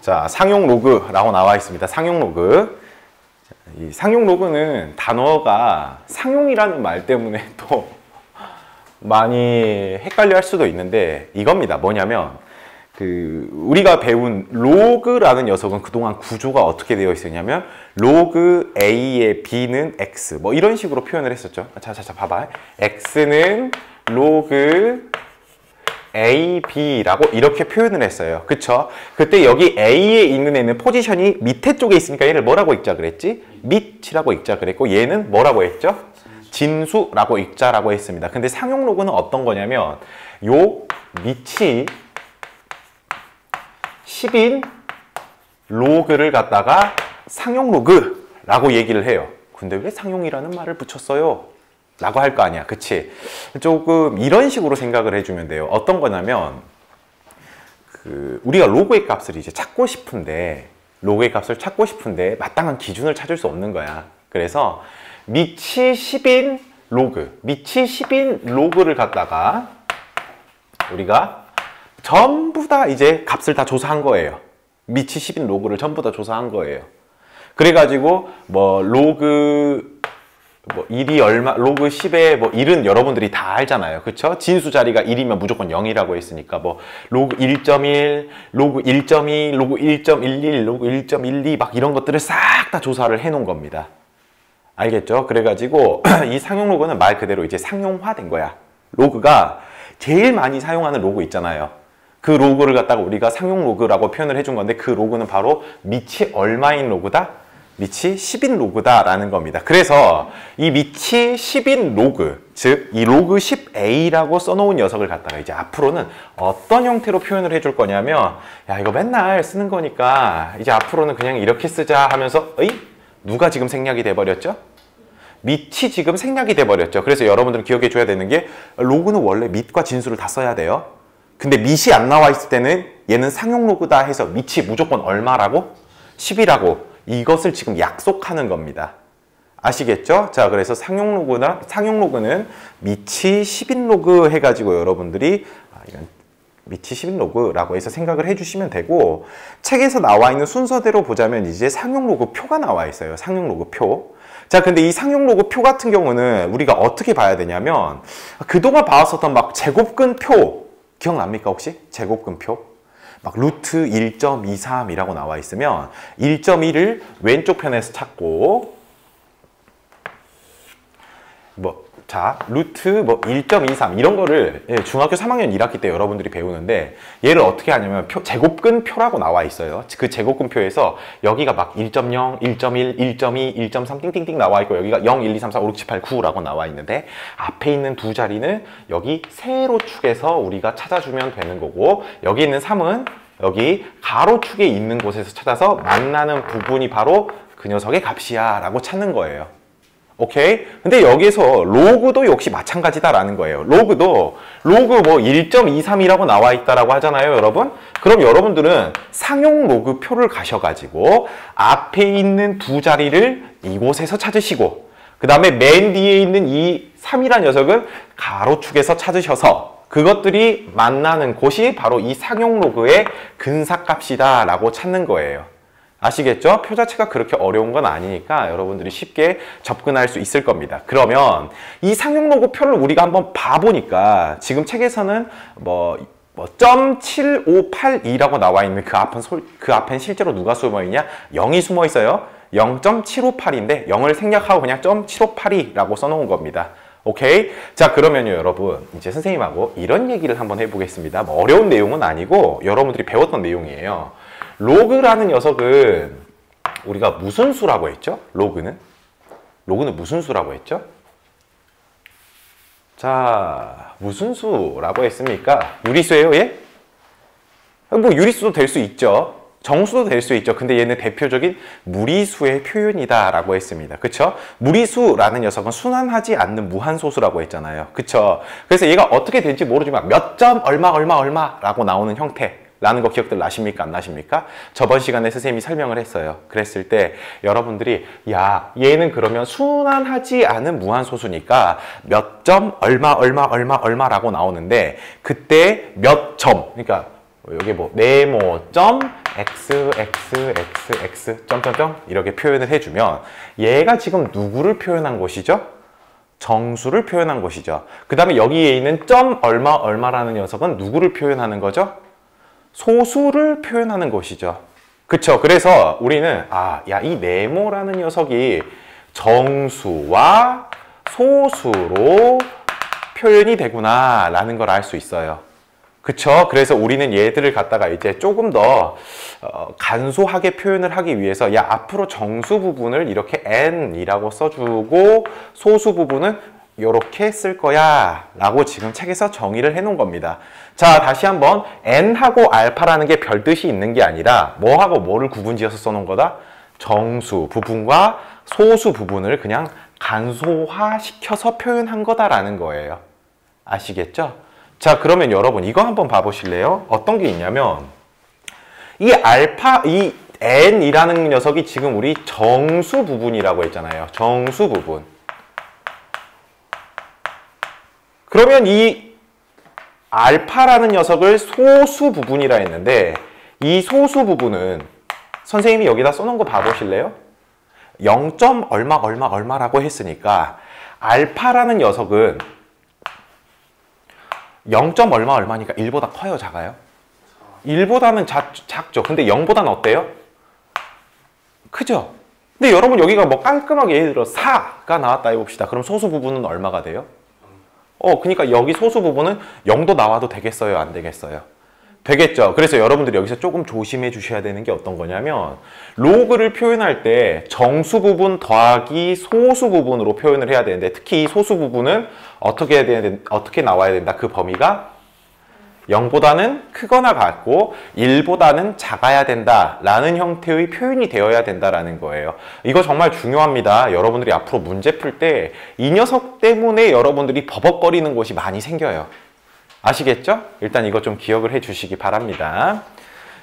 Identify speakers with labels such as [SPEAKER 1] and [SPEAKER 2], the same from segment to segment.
[SPEAKER 1] 자, 상용 로그라고 나와 있습니다. 상용 로그. 이 상용 로그는 단어가 상용이라는 말 때문에 또 많이 헷갈려 할 수도 있는데 이겁니다. 뭐냐면 우리가 배운 로그라는 녀석은 그동안 구조가 어떻게 되어 있었냐면 로그 A의 B는 X 뭐 이런 식으로 표현을 했었죠. 자, 봐봐. X는 로그 A, B라고 이렇게 표현을 했어요. 그쵸? 그때 여기 A에 있는 애는 포지션이 밑에 쪽에 있으니까 얘를 뭐라고 읽자 그랬지? 밑이라고 읽자 그랬고 얘는 뭐라고 했죠? 진수라고 읽자라고 했습니다. 근데 상용 로그는 어떤 거냐면 요 밑이 10인 로그를 갖다가 상용 로그라고 얘기를 해요. 근데 왜 상용이라는 말을 붙였어요? 라고 할 거 아니야. 그치? 조금 이런 식으로 생각을 해주면 돼요. 어떤 거냐면 우리가 로그의 값을 이제 찾고 싶은데 마땅한 기준을 찾을 수 없는 거야. 그래서 밑이 10인 로그를 갖다가 우리가 전부 다 이제 값을 다 조사한 거예요. 밑이 10인 로그를 전부 다 조사한 거예요. 그래가지고 뭐 로그 1이 얼마, 로그 10의 뭐 1은 여러분들이 다 알잖아요. 그쵸? 진수 자리가 1이면 무조건 0이라고 했으니까 뭐 로그 1.1, 로그 1.2, 로그 1.11, 로그 1.12 막 이런 것들을 싹 다 조사를 해 놓은 겁니다. 알겠죠? 그래가지고 이 상용 로그는 말 그대로 이제 상용화된 거야. 로그가 제일 많이 사용하는 로그 있잖아요. 그 로그를 갖다가 우리가 상용 로그라고 표현을 해준 건데 그 로그는 바로 밑이 얼마인 로그다? 밑이 10인 로그다라는 겁니다. 그래서 이 밑이 10인 로그, 즉 이 로그 10a라고 써놓은 녀석을 갖다가 이제 앞으로는 어떤 형태로 표현을 해줄 거냐면 야 이거 맨날 쓰는 거니까 이제 앞으로는 그냥 이렇게 쓰자 하면서 누가 지금 생략이 돼버렸죠? 밑이 지금 생략이 돼버렸죠. 그래서 여러분들은 기억해 줘야 되는 게 로그는 원래 밑과 진수를 다 써야 돼요. 근데 밑이 안 나와 있을 때는 얘는 상용 로그다 해서 밑이 무조건 얼마라고? 10이라고. 이것을 지금 약속하는 겁니다. 아시겠죠? 자, 그래서 상용 로그는 밑이 10인 로그 해가지고 여러분들이 이건 밑이 10인 로그라고 해서 생각을 해주시면 되고 책에서 나와 있는 순서대로 보자면 이제 상용 로그 표가 나와 있어요. 상용 로그 표. 자, 근데 이 상용 로그 표 같은 경우는 우리가 어떻게 봐야 되냐면 그동안 봐왔었던 막 제곱근 표 기억납니까 혹시? 제곱근 표? 막 루트 1.23이라고 나와 있으면 1.1을 왼쪽 편에서 찾고 루트 1.23 이런 거를 중학교 3학년 1학기 때 여러분들이 배우는데 얘를 어떻게 하냐면 제곱근 표라고 나와 있어요. 그 제곱근 표에서 여기가 막 1.0, 1.1, 1.2, 1.3 띵띵띵 나와 있고 여기가 0, 1, 2, 3, 4, 5, 6, 7, 8, 9라고 나와 있는데 앞에 있는 두 자리는 여기 세로축에서 우리가 찾아주면 되는 거고 여기 있는 3은 여기 가로축에 있는 곳에서 찾아서 만나는 부분이 바로 그 녀석의 값이야 라고 찾는 거예요. 오케이? 근데 여기서 로그도 역시 마찬가지다라는 거예요. 로그 1.23이라고 나와 있다라고 하잖아요, 여러분? 그럼 여러분들은 상용 로그 표를 가셔가지고 앞에 있는 두 자리를 이곳에서 찾으시고 그 다음에 맨 뒤에 있는 이 3이라는 녀석은 가로축에서 찾으셔서 그것들이 만나는 곳이 바로 이 상용 로그의 근사값이다 라고 찾는 거예요. 아시겠죠? 표 자체가 그렇게 어려운 건 아니니까 여러분들이 쉽게 접근할 수 있을 겁니다. 그러면 이 상용 로그 표를 우리가 한번 봐보니까 지금 책에서는 .7582라고 나와 있는 그 앞엔 실제로 누가 숨어 있냐? 0이 숨어 있어요. 0.758인데 0을 생략하고 그냥 .7582라고 써놓은 겁니다. 오케이? 자, 그러면요, 여러분. 이제 선생님하고 이런 얘기를 한번 해보겠습니다. 어려운 내용은 아니고 여러분들이 배웠던 내용이에요. 로그라는 녀석은 우리가 무슨 수라고 했죠? 로그는 무슨 수라고 했죠? 자, 무슨 수라고 했습니까? 유리수예요, 얘? 유리수도 될 수 있죠. 정수도 될 수 있죠. 근데 얘는 대표적인 무리수의 표현이다 라고 했습니다. 그쵸? 무리수라는 녀석은 순환하지 않는 무한소수라고 했잖아요. 그쵸? 그래서 얘가 어떻게 될지 모르지만 몇 점 얼마 라고 나오는 형태 라는 거 기억들 나십니까? 안 나십니까? 저번 시간에 선생님이 설명을 했어요. 그랬을 때 여러분들이 야, 얘는 그러면 순환하지 않은 무한소수니까 몇 점 얼마라고 나오는데 그때 몇 점, 그러니까 여기 네모점 x 점점점 이렇게 표현을 해주면 얘가 지금 누구를 표현한 것이죠? 정수를 표현한 것이죠. 그 다음에 여기에 있는 점 얼마 얼마라는 녀석은 누구를 표현하는 거죠? 소수를 표현하는 것이죠. 그쵸? 그래서 우리는 이 네모라는 녀석이 정수와 소수로 표현이 되구나 라는 걸 알 수 있어요. 그쵸? 그래서 우리는 얘들을 갖다가 이제 조금 더 간소하게 표현을 하기 위해서 앞으로 정수 부분을 이렇게 n이라고 써주고 소수 부분은 이렇게 쓸 거야 라고 지금 책에서 정의를 해 놓은 겁니다. 자, 다시 한번 n하고 알파라는 게 별 뜻이 있는 게 아니라 뭐하고 뭐를 구분지어서 써놓은 거다? 정수 부분과 소수 부분을 그냥 간소화시켜서 표현한 거다라는 거예요. 아시겠죠? 자, 그러면 여러분 이거 한번 봐보실래요? 어떤 게 있냐면 이 n이라는 녀석이 지금 우리 정수 부분이라고 했잖아요. 정수 부분. 그러면 이 알파라는 녀석을 소수 부분이라 했는데 이 소수 부분은 선생님이 여기다 써놓은 거 봐보실래요? 0. 얼마 얼마라고 했으니까 알파라는 녀석은 0. 얼마 얼마니까 1보다 커요, 작아요? 1보다는 작죠. 근데 0보다는 어때요? 크죠? 근데 여러분 여기가 뭐 깔끔하게 예를 들어 4가 나왔다 해봅시다. 그럼 소수 부분은 얼마가 돼요? 그러니까 여기 소수 부분은 0도 나와도 되겠어요? 안 되겠어요? 되겠죠. 그래서 여러분들이 여기서 조금 조심해 주셔야 되는 게 어떤 거냐면 로그를 표현할 때 정수 부분 더하기 소수 부분으로 표현을 해야 되는데 특히 이 소수 부분은 어떻게 나와야 된다? 그 범위가 0보다는 크거나 같고 1보다는 작아야 된다라는 형태의 표현이 되어야 된다라는 거예요. 이거 정말 중요합니다. 여러분들이 앞으로 문제 풀 때 이 녀석 때문에 여러분들이 버벅거리는 곳이 많이 생겨요. 아시겠죠? 일단 이거 좀 기억을 해 주시기 바랍니다.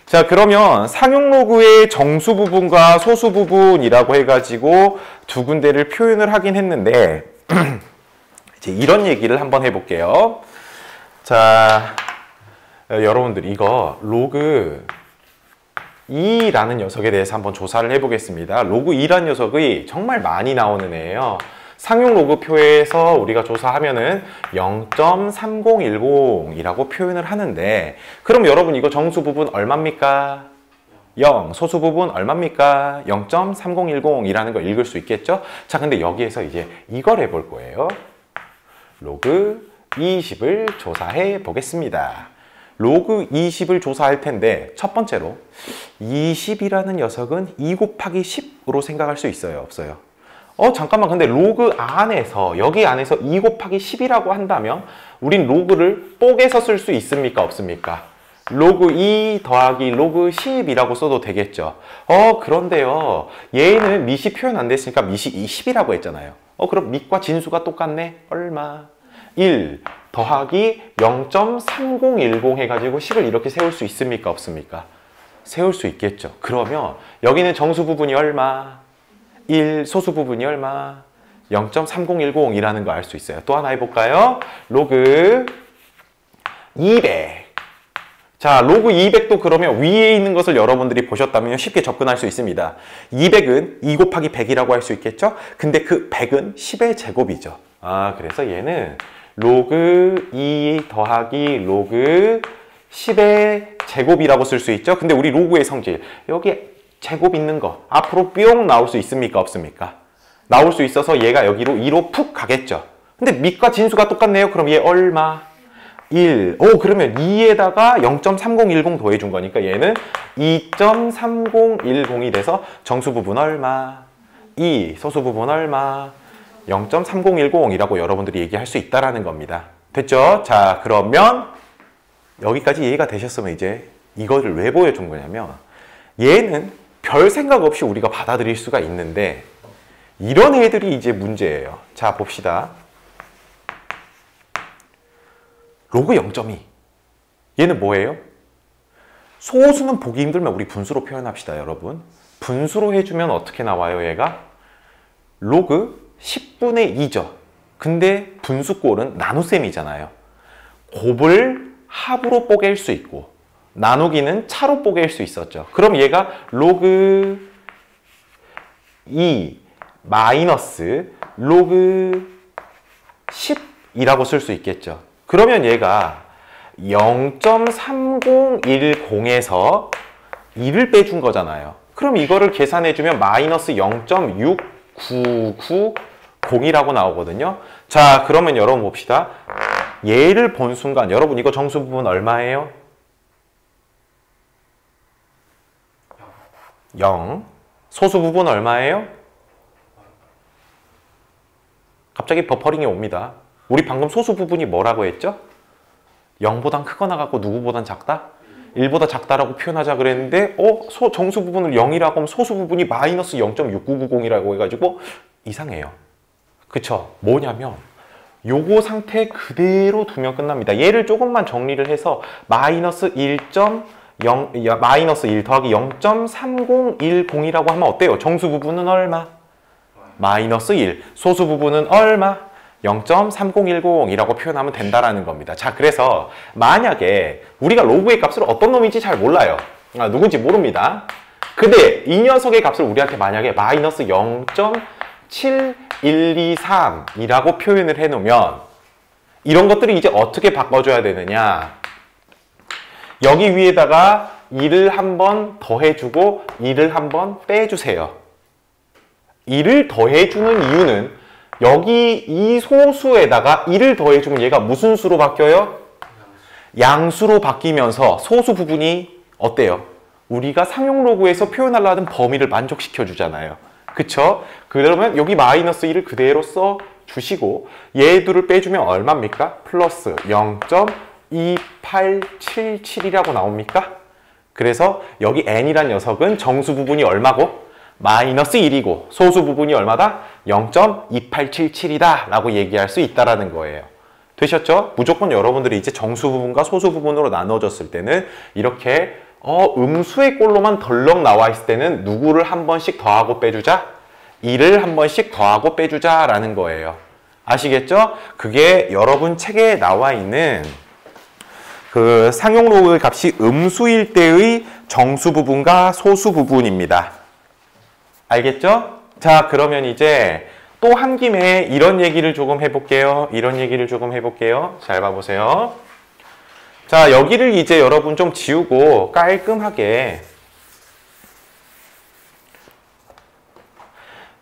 [SPEAKER 1] 자, 그러면 상용 로그의 정수 부분과 소수 부분이라고 해가지고 두 군데를 표현을 하긴 했는데 이제 이런 얘기를 한번 해볼게요. 자, 여러분들 이거 로그 2라는 녀석에 대해서 한번 조사를 해보겠습니다. 로그 2라는 녀석이 정말 많이 나오는 애예요. 상용 로그표에서 우리가 조사하면은 0.3010이라고 표현을 하는데 그럼 여러분 이거 정수 부분 얼마입니까? 0, 소수 부분 얼마입니까? 0.3010이라는 걸 읽을 수 있겠죠? 자, 근데 여기에서 이제 이걸 해볼 거예요. 로그 20을 조사해 보겠습니다. 로그 20을 조사할 텐데 첫 번째로 20이라는 녀석은 2 곱하기 10으로 생각할 수 있어요? 없어요? 잠깐만, 근데 로그 안에서 여기 안에서 2 곱하기 10이라고 한다면 우린 로그를 뽀개서 쓸 수 있습니까? 없습니까? 로그 2 더하기 로그 10이라고 써도 되겠죠. 그런데요, 얘는 밑이 표현 안 됐으니까 밑이 10이라고 했잖아요. 그럼 밑과 진수가 똑같네? 얼마? 1 더하기 0.3010 해가지고 10을 이렇게 세울 수 있습니까? 없습니까? 세울 수 있겠죠. 그러면 여기는 정수 부분이 얼마? 1, 소수 부분이 얼마? 0.3010이라는 거 알 수 있어요. 또 하나 해볼까요? 로그 200. 자, 로그 200도 그러면 위에 있는 것을 여러분들이 보셨다면 쉽게 접근할 수 있습니다. 200은 2 곱하기 100이라고 할 수 있겠죠? 근데 그 100은 10의 제곱이죠. 그래서 얘는 로그 2 더하기 로그 10의 제곱이라고 쓸 수 있죠? 근데 우리 로그의 성질, 여기 제곱 있는 거 앞으로 뿅 나올 수 있습니까? 없습니까? 나올 수 있어서 얘가 여기로 2로 푹 가겠죠. 근데 밑과 진수가 똑같네요. 그럼 얘 얼마? 1. 그러면 2에다가 0.3010 더해준 거니까 얘는 2.3010이 돼서 정수 부분 얼마? 2. 소수 부분 얼마? 0.3010이라고 여러분들이 얘기할 수 있다라는 겁니다. 됐죠? 자, 그러면 여기까지 이해가 되셨으면 이제 이거를 왜 보여준 거냐면 얘는 별 생각 없이 우리가 받아들일 수가 있는데 이런 애들이 이제 문제예요. 자, 봅시다. 로그 0.2. 얘는 뭐예요? 소수는 보기 힘들면 우리 분수로 표현합시다, 여러분. 분수로 해주면 어떻게 나와요, 얘가? 로그 10분의 2죠. 근데 분수꼴은 나눗셈이잖아요. 곱을 합으로 뽀갤 수 있고 나누기는 차로 뽀개일 수 있었죠. 그럼 얘가 로그 2 마이너스 로그 10이라고 쓸 수 있겠죠. 그러면 얘가 0.3010에서 2를 빼준 거잖아요. 그럼 이거를 계산해주면 마이너스 0.6990이라고 나오거든요. 자, 그러면 여러분 봅시다. 얘를 본 순간 여러분 이거 정수 부분 얼마예요? 0. 소수 부분 얼마예요? 갑자기 버퍼링이 옵니다. 우리 방금 소수 부분이 뭐라고 했죠? 0보단 크거나 같고 누구보단 작다? 1보다 작다라고 표현하자 그랬는데 정수 부분을 0이라고 하면 소수 부분이 마이너스 0.6990이라고 해가지고 이상해요. 그쵸? 뭐냐면 요거 상태 그대로 두면 끝납니다. 얘를 조금만 정리를 해서 마이너스 1 더하기 0.3010이라고 하면 어때요? 정수 부분은 얼마? 마이너스 1. 소수 부분은 얼마? 0.3010이라고 표현하면 된다라는 겁니다. 자, 그래서 만약에 우리가 로그의 값을 어떤 놈인지 잘 몰라요. 누군지 모릅니다. 근데 이 녀석의 값을 우리한테 만약에 마이너스 0.7123이라고 표현을 해놓으면 이런 것들이 이제 어떻게 바꿔줘야 되느냐. 여기 위에다가 2를 한번 더해주고 2를 한번 빼주세요. 2를 더해주는 이유는 여기 이 소수에다가 1을 더해주면 얘가 무슨 수로 바뀌어요? 양수로 바뀌면서 소수 부분이 어때요? 우리가 상용로그에서 표현하려는 범위를 만족시켜 주잖아요. 그쵸? 그러면 여기 마이너스 1을 그대로 써 주시고 얘 둘을 빼주면 얼마입니까? 플러스 0.2877이라고 나옵니까? 그래서 여기 n이란 녀석은 정수 부분이 얼마고? 마이너스 1이고 소수 부분이 얼마다? 0.2877이다 라고 얘기할 수 있다라는 거예요. 되셨죠? 무조건 여러분들이 이제 정수 부분과 소수 부분으로 나눠졌을 때는 이렇게 음수의 꼴로만 덜렁 나와 있을 때는 누구를 한 번씩 더하고 빼주자? 2를 한 번씩 더하고 빼주자 라는 거예요. 아시겠죠? 그게 여러분 책에 나와 있는 그 상용로그 값이 음수일 때의 정수 부분과 소수 부분입니다. 알겠죠? 자, 그러면 이제 또 한 김에 이런 얘기를 조금 해볼게요. 잘 봐보세요. 자, 여기를 이제 여러분 좀 지우고 깔끔하게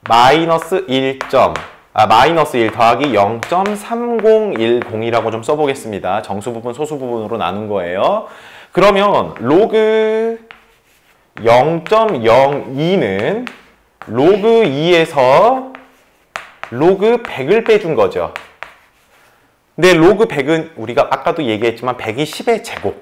[SPEAKER 1] 마이너스 1 더하기 0.3010이라고 좀 써보겠습니다. 정수 부분, 소수 부분으로 나눈 거예요. 그러면 로그 0.02는 로그 2에서 로그 100을 빼준 거죠. 근데 로그 100은 우리가 아까도 얘기했지만 100이 10의 제곱.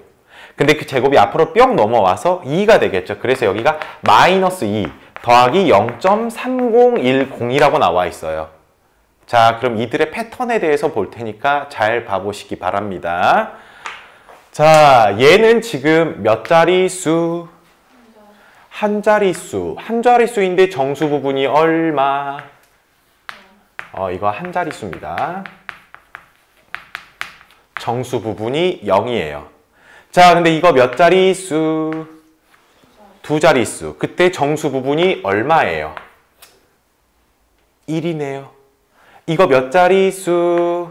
[SPEAKER 1] 근데 그 제곱이 앞으로 뿅 넘어와서 2가 되겠죠. 그래서 여기가 마이너스 2 더하기 0.3010이라고 나와 있어요. 자, 그럼 이들의 패턴에 대해서 볼 테니까 잘 봐보시기 바랍니다. 자, 얘는 지금 몇 자릿수? 한 자릿수인데 정수 부분이 얼마? 이거 한 자릿수입니다. 정수 부분이 0이에요. 자, 근데 이거 몇 자릿수? 두 자릿수. 그때 정수 부분이 얼마예요? 1이네요. 이거 몇 자릿수?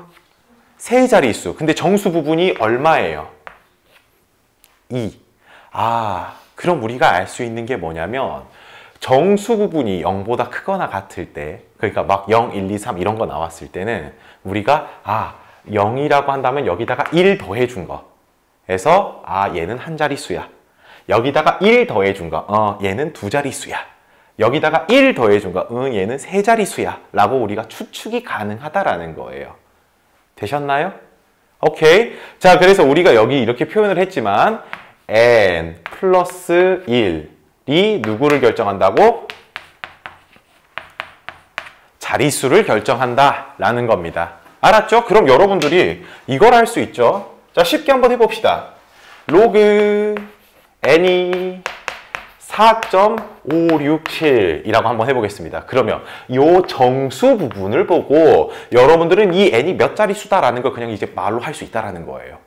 [SPEAKER 1] 세 자릿수. 근데 정수 부분이 얼마예요? 2. 그럼 우리가 알 수 있는 게 뭐냐면 정수 부분이 0보다 크거나 같을 때, 그러니까 막 0, 1, 2, 3 이런 거 나왔을 때는 우리가 0이라고 한다면 여기다가 1 더해준 거. 그래서 얘는 한 자릿수야. 여기다가 1 더해준 거. 얘는 두 자릿수야. 여기다가 1 더해준 거. 얘는 세 자릿수야. 라고 우리가 추측이 가능하다라는 거예요. 되셨나요? 오케이. 자, 그래서 우리가 여기 이렇게 표현을 했지만 n 플러스 1이 누구를 결정한다고? 자릿수를 결정한다 라는 겁니다. 알았죠? 그럼 여러분들이 이걸 할 수 있죠. 자, 쉽게 한번 해봅시다. 로그 n이 4.567이라고 한번 해보겠습니다. 그러면 이 정수 부분을 보고 여러분들은 이 n이 몇 자릿수다라는 걸 그냥 이제 말로 할 수 있다라는 거예요.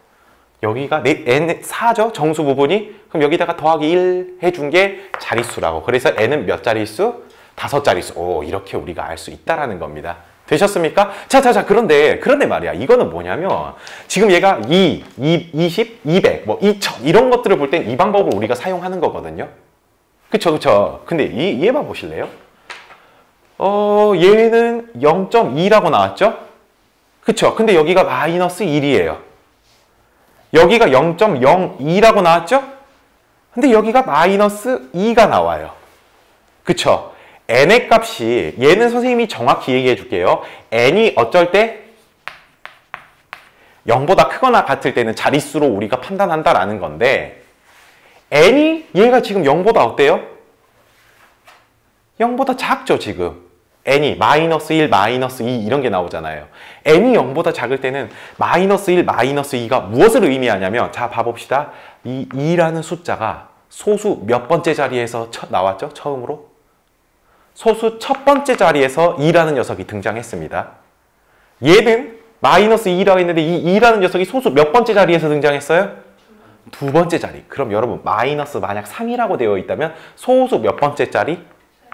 [SPEAKER 1] 여기가 n 4죠? 정수 부분이. 그럼 여기다가 더하기 1 해준 게 자릿수라고. 그래서 n은 몇 자릿수? 5자릿수. 오, 이렇게 우리가 알 수 있다라는 겁니다. 되셨습니까? 자, 그런데 말이야. 이거는 뭐냐면 지금 얘가 20, 200, 뭐 2000 이런 것들을 볼 땐 이 방법을 우리가 사용하는 거거든요. 그쵸. 근데 이해만 보실래요? 얘는 0.2라고 나왔죠? 그쵸? 근데 여기가 마이너스 1이에요. 여기가 0.02라고 나왔죠? 근데 여기가 마이너스 2가 나와요. 그쵸? n의 값이, 얘는 선생님이 정확히 얘기해 줄게요. n이 어쩔 때 0보다 크거나 같을 때는 자릿수로 우리가 판단한다라는 건데, n이 얘가 지금 0보다 어때요? 0보다 작죠, 지금. n이 마이너스 1, 마이너스 2 이런 게 나오잖아요. n이 0보다 작을 때는 마이너스 1, 마이너스 2가 무엇을 의미하냐면, 자, 봐봅시다. 이 2라는 숫자가 소수 몇 번째 자리에서 나왔죠? 처음으로? 소수 첫 번째 자리에서 2라는 녀석이 등장했습니다. 얘는 마이너스 2라고 했는데 이 2라는 녀석이 소수 몇 번째 자리에서 등장했어요? 두 번째 자리. 그럼 여러분 마이너스 만약 3이라고 되어 있다면 소수 몇 번째 자리?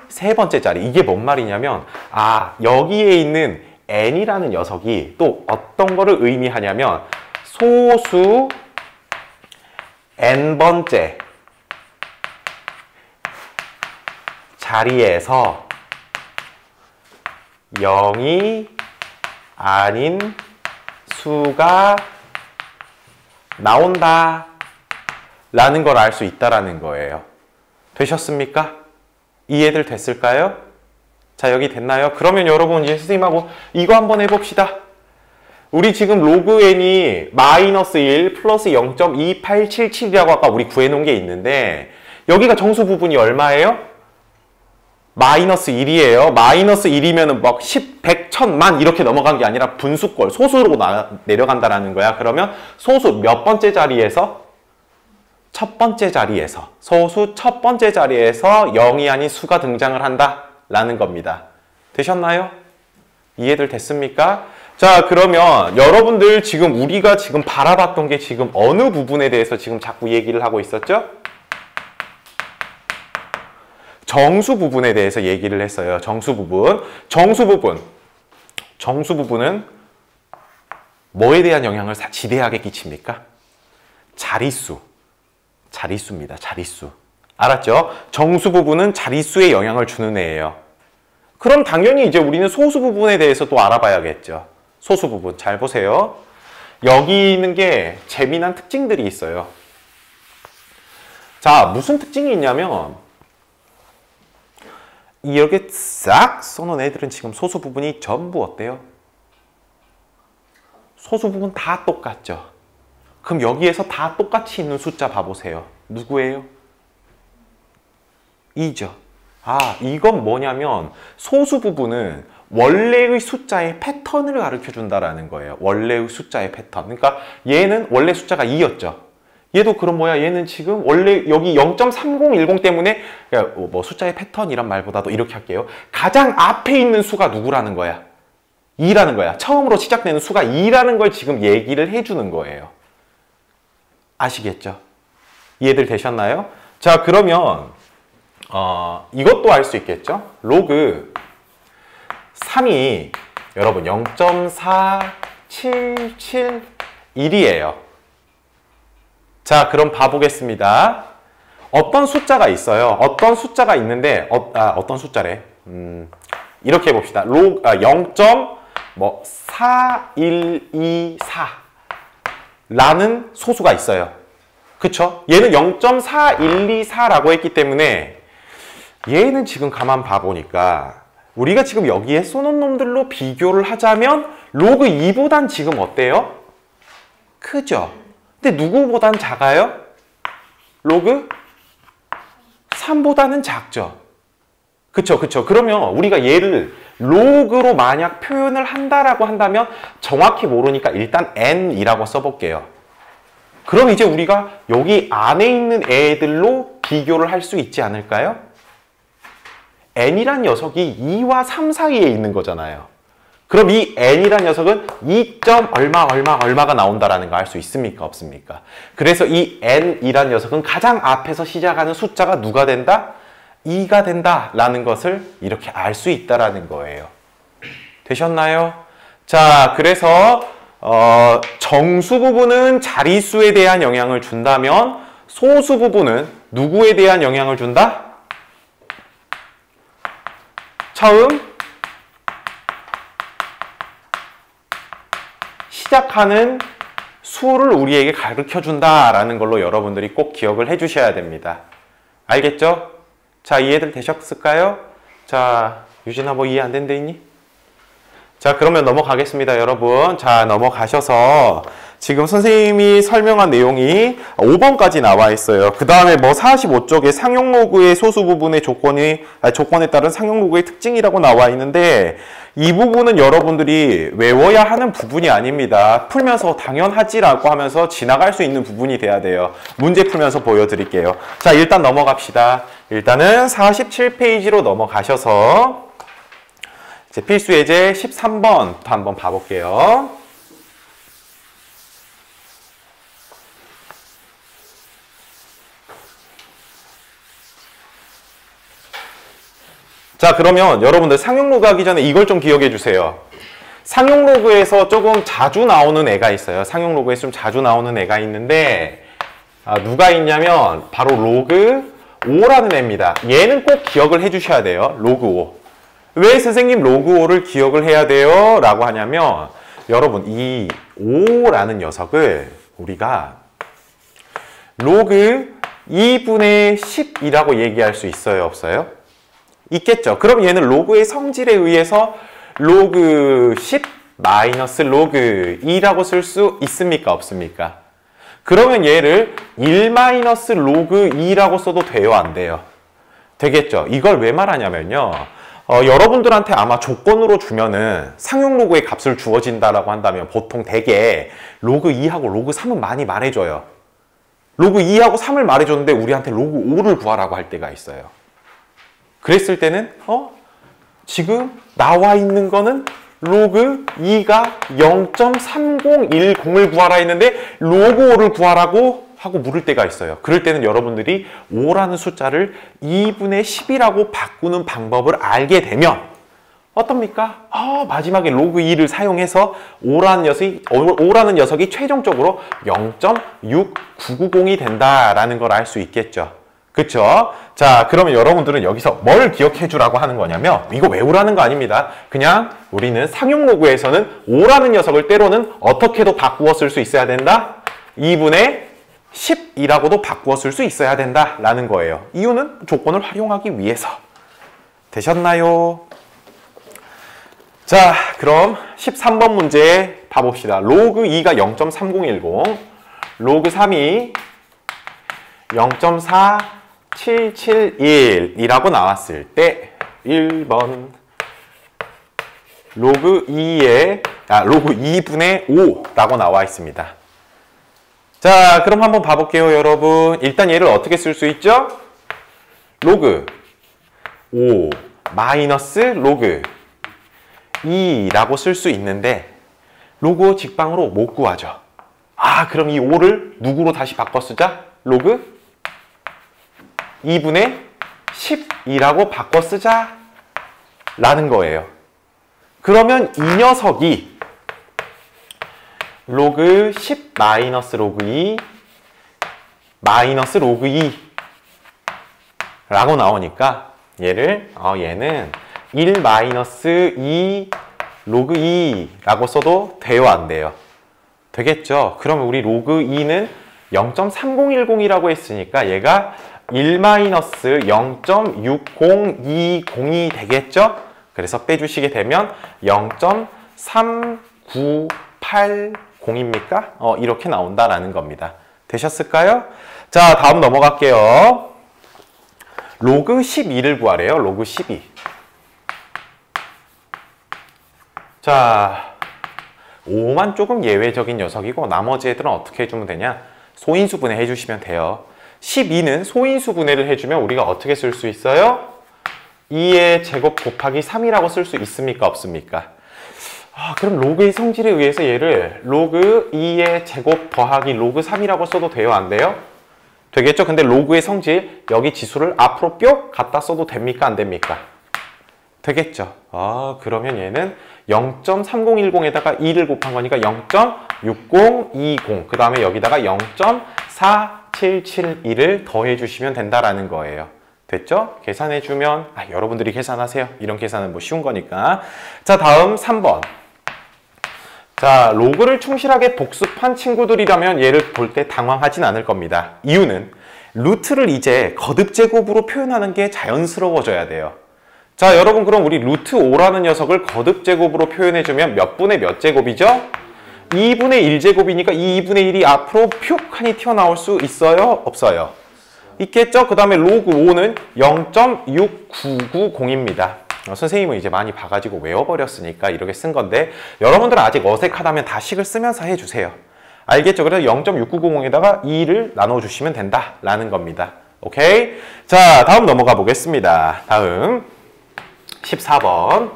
[SPEAKER 1] 세 번째 자리. 이게 뭔 말이냐면 여기에 있는 n이라는 녀석이 또 어떤 거를 의미하냐면 소수 n번째 자리에서 0이 아닌 수가 나온다 라는 걸 알 수 있다라는 거예요. 되셨습니까? 이해들 됐을까요? 자, 여기 됐나요? 그러면 여러분 이제 선생님하고 이거 한번 해봅시다. 우리 지금 로그 n이 마이너스 1 플러스 0.2877이라고 아까 우리 구해놓은 게 있는데 여기가 정수 부분이 얼마예요? 마이너스 1이에요. 마이너스 1이면은 막 10, 100, 1000만 이렇게 넘어간 게 아니라 분수꼴, 소수로 내려간다라는 거야. 그러면 소수 몇 번째 자리에서? 첫 번째 자리에서. 소수 첫 번째 자리에서 0이 아닌 수가 등장을 한다라는 겁니다. 되셨나요? 이해들 됐습니까? 자, 그러면 여러분들 지금 우리가 지금 바라봤던 게 지금 어느 부분에 대해서 지금 자꾸 얘기를 하고 있었죠? 정수 부분에 대해서 얘기를 했어요. 정수 부분. 정수 부분은 뭐에 대한 영향을 지대하게 끼칩니까? 자릿수입니다. 자릿수. 알았죠? 정수 부분은 자릿수에 영향을 주는 애예요. 그럼 당연히 이제 우리는 소수 부분에 대해서 또 알아봐야겠죠. 소수 부분. 잘 보세요. 여기 있는 게 재미난 특징들이 있어요. 자, 무슨 특징이 있냐면 이렇게 싹 써놓은 애들은 지금 소수 부분이 전부 어때요? 소수 부분 다 똑같죠? 그럼 여기에서 다 똑같이 있는 숫자 봐보세요. 누구예요? 2죠. 이건 뭐냐면 소수 부분은 원래의 숫자의 패턴을 가르쳐 준다라는 거예요. 원래의 숫자의 패턴. 그러니까 얘는 원래 숫자가 2였죠. 얘도 그럼 뭐야? 얘는 지금 원래 여기 0.3010 때문에 뭐 숫자의 패턴이란 말보다도 이렇게 할게요. 가장 앞에 있는 수가 누구라는 거야? 2라는 거야. 처음으로 시작되는 수가 2라는 걸 지금 얘기를 해주는 거예요. 아시겠죠? 이해들 되셨나요? 자, 그러면 이것도 알 수 있겠죠? 로그 3이 여러분 0.4771이에요. 자, 그럼 봐보겠습니다. 어떤 숫자가 있어요. 어떤 숫자가 있는데 어떤 숫자래? 이렇게 해봅시다. 0.4124라는 소수가 있어요. 그쵸? 얘는 0.4124라고 했기 때문에 얘는 지금 가만 봐보니까 우리가 지금 여기에 써놓은 놈들로 비교를 하자면 로그 2보단 지금 어때요? 크죠? 근데 누구보단 작아요? 로그 3보다는 작죠? 그쵸. 그러면 우리가 얘를 로그로 만약 표현을 한다라고 한다면 정확히 모르니까 일단 n이라고 써볼게요. 그럼 이제 우리가 여기 안에 있는 애들로 비교를 할 수 있지 않을까요? n이란 녀석이 2와 3 사이에 있는 거잖아요. 그럼 이 n이란 녀석은 2. 얼마가 나온다라는 거 알 수 있습니까? 없습니까? 그래서 이 n이란 녀석은 가장 앞에서 시작하는 숫자가 누가 된다? 2가 된다라는 것을 이렇게 알 수 있다라는 거예요. 되셨나요? 자, 그래서 정수 부분은 자릿수에 대한 영향을 준다면 소수 부분은 누구에 대한 영향을 준다? 처음 시작하는 수를 우리에게 가르쳐 준다라는 걸로 여러분들이 꼭 기억을 해 주셔야 됩니다. 알겠죠? 자, 이해들 되셨을까요? 자, 유진아 뭐 이해 안 된데 있니? 자, 그러면 넘어가겠습니다, 여러분. 자, 넘어가셔서 지금 선생님이 설명한 내용이 5번까지 나와 있어요. 그 다음에 뭐 45쪽에 상용 로그의 소수 부분의 조건에 따른 상용 로그의 특징이라고 나와 있는데 이 부분은 여러분들이 외워야 하는 부분이 아닙니다. 풀면서 당연하지라고 하면서 지나갈 수 있는 부분이 돼야 돼요. 문제 풀면서 보여드릴게요. 자, 일단 넘어갑시다. 일단은 47페이지로 넘어가셔서 이제 필수 예제 13번부터 한번 봐볼게요. 자, 그러면 여러분들 상용 로그 하기 전에 이걸 좀 기억해 주세요. 상용 로그에서 조금 자주 나오는 애가 있어요. 상용 로그에서 좀 자주 나오는 애가 있는데 누가 있냐면 바로 로그 5라는 애입니다. 얘는 꼭 기억을 해 주셔야 돼요. 로그 5. 왜 선생님 로그 5를 기억을 해야 돼요? 라고 하냐면 여러분 이 5라는 녀석을 우리가 로그 2분의 10이라고 얘기할 수 있어요? 없어요? 있겠죠. 그럼 얘는 로그의 성질에 의해서 로그 10 마이너스 로그 2라고 쓸 수 있습니까? 없습니까? 그러면 얘를 1 마이너스 로그 2라고 써도 돼요? 안 돼요? 되겠죠. 이걸 왜 말하냐면요. 여러분들한테 아마 조건으로 주면은 상용 로그의 값을 주어진다라고 한다면 보통 대개 로그 2하고 로그 3은 많이 말해줘요. 로그 2하고 3을 말해줬는데 우리한테 로그 5를 구하라고 할 때가 있어요. 그랬을 때는 지금 나와 있는 거는 로그 2가 0.3010을 구하라 했는데 로그 5를 구하라고 하고 물을 때가 있어요. 그럴 때는 여러분들이 5라는 숫자를 2분의 10이라고 바꾸는 방법을 알게 되면 어떻습니까? 마지막에 로그 2를 사용해서 5라는 녀석이 최종적으로 0.6990이 된다라는 걸 알 수 있겠죠. 그쵸? 자, 그러면 여러분들은 여기서 뭘 기억해 주라고 하는 거냐면 이거 외우라는 거 아닙니다. 그냥 우리는 상용 로그에서는 5라는 녀석을 때로는 어떻게도 바꾸어 쓸 수 있어야 된다? 2분의 10이라고도 바꾸어 쓸 수 있어야 된다라는 거예요. 이유는 조건을 활용하기 위해서. 되셨나요? 자, 그럼 13번 문제 봐봅시다. 로그 2가 0.3010, 로그 3이 0.4771이라고 나왔을 때 1번 로그 2분의 5라고 나와 있습니다. 자, 그럼 한번 봐볼게요, 여러분. 일단 얘를 어떻게 쓸 수 있죠? 로그 5 마이너스 로그 2라고 쓸 수 있는데 로그 5 직방으로 못 구하죠. 그럼 이 5를 누구로 다시 바꿔 쓰자? 로그 2분의 10이라고 바꿔 쓰자 라는 거예요. 그러면 이 녀석이 로그 10 마이너스 로그 2 마이너스 로그 2 라고 나오니까 얘는 1 마이너스 2 로그 2라고 써도 돼요? 안 돼요? 되겠죠? 그러면 우리 로그 2는 0.3010이라고 했으니까 얘가 1 마이너스 0.6020이 되겠죠? 그래서 빼주시게 되면 0.3980입니까? 이렇게 나온다라는 겁니다. 되셨을까요? 자, 다음 넘어갈게요. 로그 12를 구하래요. 로그 12. 자, 5만 조금 예외적인 녀석이고 나머지 애들은 어떻게 해주면 되냐? 소인수분해 해주시면 돼요. 12는 소인수분해를 해주면 우리가 어떻게 쓸 수 있어요? 2의 제곱 곱하기 3이라고 쓸 수 있습니까? 없습니까? 그럼 로그의 성질에 의해서 얘를 로그 2의 제곱 더하기 로그 3이라고 써도 돼요? 안 돼요? 되겠죠? 근데 로그의 성질, 여기 지수를 앞으로 뿅 갖다 써도 됩니까? 안 됩니까? 되겠죠? 그러면 얘는 0.3010에다가 2를 곱한 거니까 0.6020. 그 다음에 여기다가 0.4772를 더해주시면 된다라는 거예요. 됐죠? 계산해주면, 여러분들이 계산하세요. 이런 계산은 뭐 쉬운 거니까. 자, 다음 3번. 자, 로그를 충실하게 복습한 친구들이라면 얘를 볼 때 당황하진 않을 겁니다. 이유는 루트를 이제 거듭 제곱으로 표현하는 게 자연스러워져야 돼요. 자, 여러분 그럼 우리 루트 5라는 녀석을 거듭 제곱으로 표현해주면 몇 분의 몇 제곱이죠? 2분의 1제곱이니까 2분의 1이 앞으로 푹 하니 튀어나올 수 있어요? 없어요? 있겠죠? 그 다음에 로그 5는 0.6990입니다. 선생님은 이제 많이 봐가지고 외워버렸으니까 이렇게 쓴 건데 여러분들은 아직 어색하다면 다식을 쓰면서 해주세요. 알겠죠? 그래서 0.6990에다가 2를 나눠주시면 된다라는 겁니다. 오케이? 자, 다음 넘어가 보겠습니다. 다음 14번.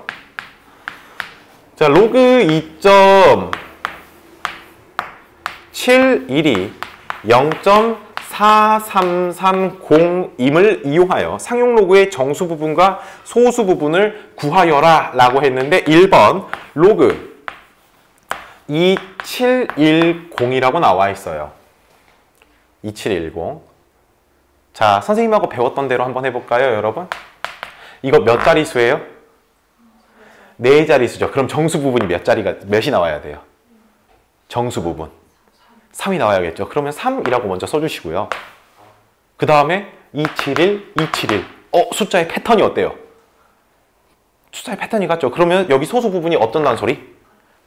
[SPEAKER 1] 자, 로그 2.71이 0.4330임을 이용하여 상용 로그의 정수 부분과 소수 부분을 구하여라 라고 했는데 1번 로그 2710이라고 나와 있어요. 2710. 자, 선생님하고 배웠던 대로 한번 해볼까요, 여러분? 이거 몇 자릿수예요? 4자릿수죠. 그럼 정수 부분이 몇이 나와야 돼요? 정수 부분. 3이 나와야겠죠. 그러면 3이라고 먼저 써주시고요. 그 다음에 271, 271. 숫자의 패턴이 어때요? 숫자의 패턴이 같죠. 그러면 여기 소수 부분이 어떤다는 소리?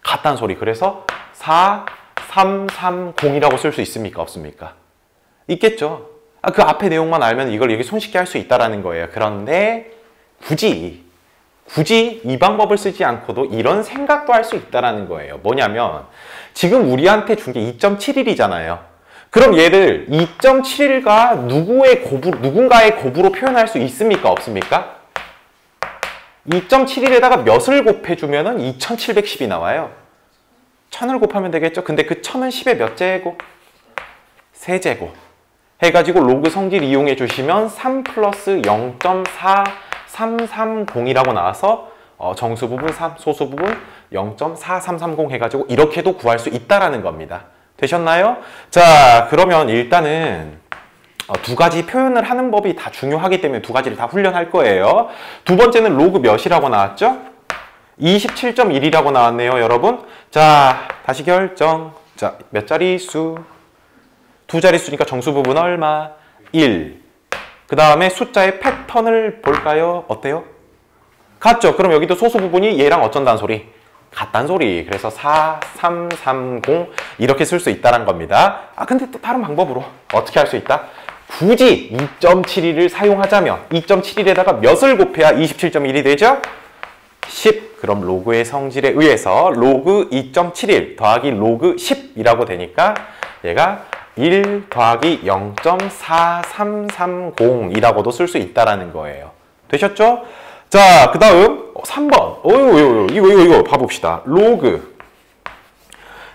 [SPEAKER 1] 같다는 소리. 그래서 4330이라고 쓸 수 있습니까? 없습니까? 있겠죠. 그 앞에 내용만 알면 이걸 이렇게 손쉽게 할 수 있다는 거예요. 그런데 굳이 이 방법을 쓰지 않고도 이런 생각도 할 수 있다는 거예요. 뭐냐면 지금 우리한테 준 게 2.71이잖아요. 그럼 얘를 2.71과 누군가의 곱으로 표현할 수 있습니까? 없습니까? 2.71에다가 몇을 곱해주면 2710이 나와요. 1000을 곱하면 되겠죠? 근데 그 1000은 10의 몇 제곱? 3제곱. 해가지고 로그 성질 이용해 주시면 3 플러스 0.4330이라고 나와서 정수 부분 3, 소수 부분 0.4330 해가지고 이렇게도 구할 수 있다라는 겁니다. 되셨나요? 자, 그러면 일단은 두 가지 표현을 하는 법이 다 중요하기 때문에 두 가지를 다 훈련할 거예요. 두 번째는 로그 몇이라고 나왔죠? 27.1이라고 나왔네요, 여러분. 자, 다시 결정. 자, 몇 자릿수? 두 자릿수니까 정수 부분 얼마? 1. 그 다음에 숫자의 패턴을 볼까요? 어때요? 같죠? 그럼 여기도 소수 부분이 얘랑 어쩐다는 소리? 같다는 소리. 그래서 4330 이렇게 쓸 수 있다는 겁니다. 근데 또 다른 방법으로 어떻게 할 수 있다? 굳이 2.71을 사용하자면 2.71에다가 몇을 곱해야 27.1이 되죠? 10. 그럼 로그의 성질에 의해서 로그 2.71 더하기 로그 10이라고 되니까 얘가 1 더하기 0.4330이라고도 쓸 수 있다라는 거예요. 되셨죠? 자, 그 다음 3번. 이거 봐봅시다. 로그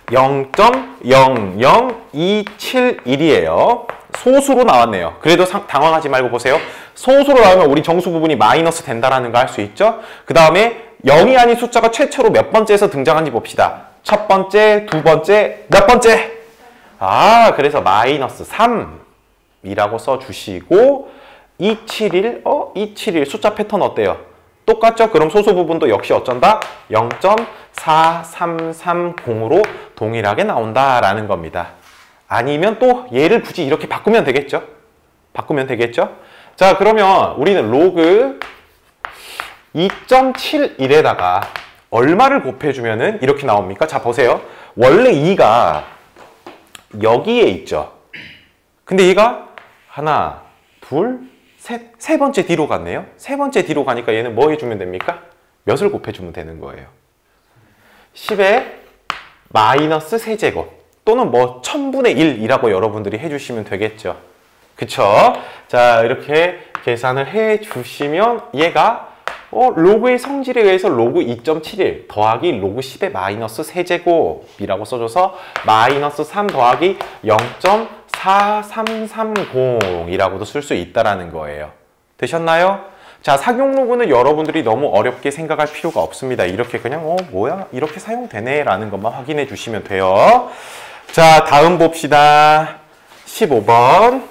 [SPEAKER 1] 0.00271이에요. 소수로 나왔네요. 그래도 당황하지 말고 보세요. 소수로 나오면 우리 정수 부분이 마이너스 된다라는 거 알 수 있죠? 그 다음에 0이 아닌 숫자가 최초로 몇 번째에서 등장한지 봅시다. 첫 번째, 두 번째, 몇 번째? 그래서 마이너스 3이라고 써주시고 271, 271 숫자 패턴 어때요? 똑같죠? 그럼 소수 부분도 역시 어쩐다? 0.4330으로 동일하게 나온다라는 겁니다. 아니면 또 얘를 굳이 이렇게 바꾸면 되겠죠? 자, 그러면 우리는 로그 2.71에다가 얼마를 곱해주면은 이렇게 나옵니까? 자, 보세요. 원래 2가 여기에 있죠. 근데 얘가 하나, 둘, 셋, 세 번째 뒤로 갔네요. 세 번째 뒤로 가니까 얘는 뭐 해주면 됩니까? 몇을 곱해주면 되는 거예요. 10에 마이너스 세제곱 또는 뭐 1000분의 1이라고 여러분들이 해주시면 되겠죠. 그쵸? 자, 이렇게 계산을 해주시면 얘가 로그의 성질에 의해서 로그 2.71 더하기 로그 10의 마이너스 세제곱이라고 써줘서 마이너스 3 더하기 0.4330이라고도 쓸 수 있다라는 거예요. 되셨나요? 자, 상용 로그는 여러분들이 너무 어렵게 생각할 필요가 없습니다. 이렇게 그냥 뭐야? 이렇게 사용되네 라는 것만 확인해 주시면 돼요. 자, 다음 봅시다. 15번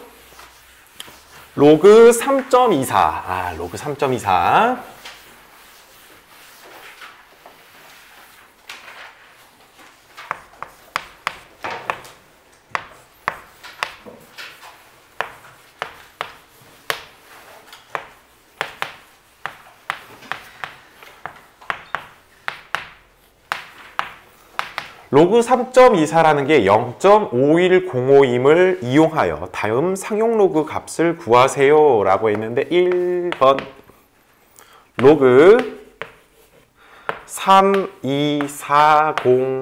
[SPEAKER 1] 로그 3.24 로그 3.24 로그 3.24라는 게 0.51050임을 이용하여 다음 상용 로그 값을 구하세요 라고 했는데 1번 로그 3240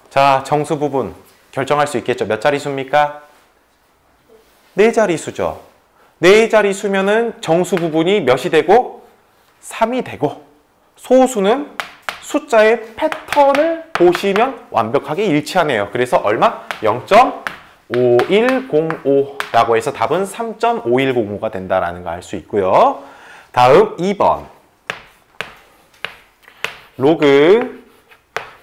[SPEAKER 1] 자, 정수 부분 결정할 수 있겠죠. 몇 자릿수입니까? 4자릿수죠. 4자릿수면은 정수 부분이 몇이 되고 3이 되고 소수는 숫자의 패턴을 보시면 완벽하게 일치하네요. 그래서 얼마? 0.5105라고 해서 답은 3.5105가 된다라는 거 알 수 있고요. 다음 2번 로그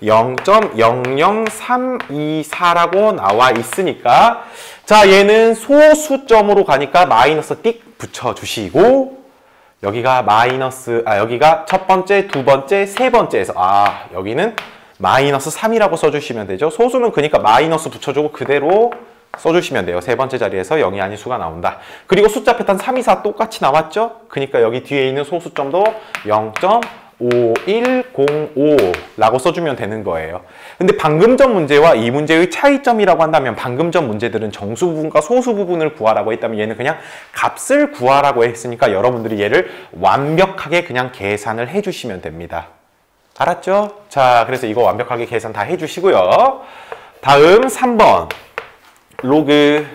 [SPEAKER 1] 0.00324라고 나와 있으니까 자, 얘는 소수점으로 가니까 마이너스 띡 붙여주시고 여기가 여기가 첫 번째, 두 번째, 세 번째에서 여기는 마이너스 3이라고 써주시면 되죠. 소수는 그러니까 마이너스 붙여주고 그대로 써주시면 돼요. 세 번째 자리에서 0이 아닌 수가 나온다. 그리고 숫자 패턴 3, 2, 4 똑같이 나왔죠? 그러니까 여기 뒤에 있는 소수점도 0.5105라고 써주면 되는 거예요. 근데 방금 전 문제와 이 문제의 차이점이라고 한다면 방금 전 문제들은 정수 부분과 소수 부분을 구하라고 했다면 얘는 그냥 값을 구하라고 했으니까 여러분들이 얘를 완벽하게 그냥 계산을 해주시면 됩니다. 알았죠? 자, 그래서 이거 완벽하게 계산 다 해주시고요. 다음 3번 로그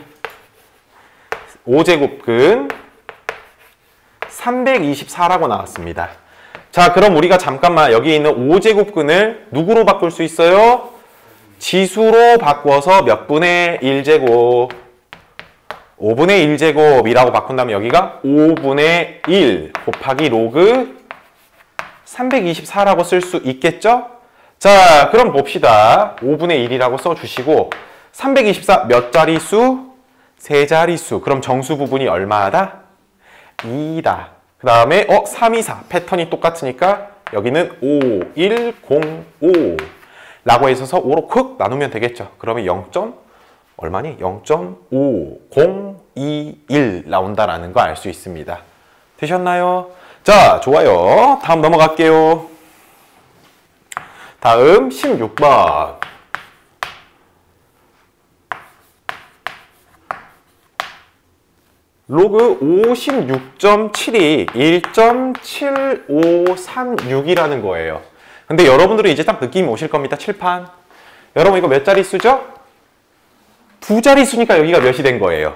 [SPEAKER 1] 5제곱근 324라고 나왔습니다. 자, 그럼 우리가 잠깐만 여기 있는 5제곱근을 누구로 바꿀 수 있어요? 지수로 바꿔서 몇 분의 1제곱 5분의 1제곱이라고 바꾼다면 여기가 5분의 1 곱하기 로그 324라고 쓸 수 있겠죠? 자, 그럼 봅시다. 5분의 1이라고 써주시고 324 몇 자릿수? 3자릿수. 그럼 정수 부분이 얼마다? 2다. 그 다음에 324 패턴이 똑같으니까 여기는 5105 라고 해서 5로 쿡 나누면 되겠죠. 그러면 0. 얼마니? 0.5021 나온다라는 거 알 수 있습니다. 되셨나요? 자, 좋아요. 다음 넘어갈게요. 다음 16번. 로그 56.7이 1.7536이라는 거예요. 근데 여러분들은 이제 딱 느낌이 오실 겁니다. 칠판. 여러분 이거 몇 자릿수죠? 2자릿수니까 여기가 몇이 된 거예요?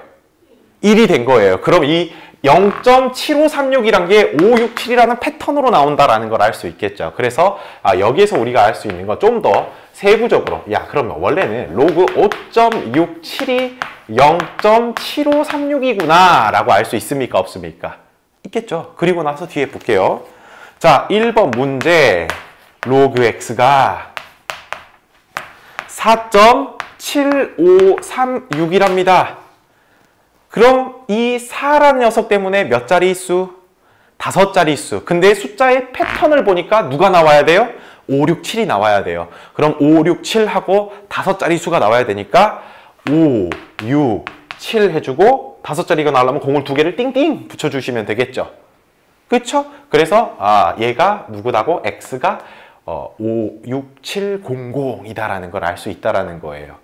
[SPEAKER 1] 1이 된 거예요. 그럼 이 0.7536이란 게 567이라는 패턴으로 나온다라는 걸 알 수 있겠죠. 그래서 여기에서 우리가 알 수 있는 건 좀 더 세부적으로 그러면 원래는 로그 5.67이 0.7536이구나 라고 알 수 있습니까? 없습니까? 있겠죠. 그리고 나서 뒤에 볼게요. 자, 1번 문제 로그 x가 4.7536이랍니다. 그럼 이 4라는 녀석 때문에 몇 자릿수? 5자릿수. 근데 숫자의 패턴을 보니까 누가 나와야 돼요? 5, 6, 7이 나와야 돼요. 그럼 5, 6, 7하고 5자릿수가 나와야 되니까 5, 6, 7 해주고 5자리가 나오려면 공을 2개를 띵띵 붙여주시면 되겠죠. 그쵸? 그래서 얘가 누구다고? x가 56700이다라는 걸 알 수 있다라는 거예요.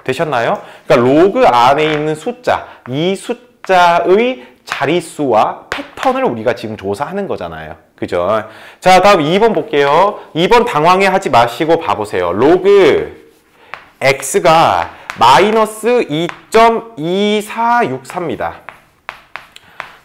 [SPEAKER 1] 되셨나요? 그러니까 로그 안에 있는 숫자, 이 숫자의 자릿수와 패턴을 우리가 지금 조사하는 거잖아요. 그죠? 자, 다음 2번 볼게요. 2번 당황해 하지 마시고 봐보세요. 로그 x가 마이너스 2.2464입니다.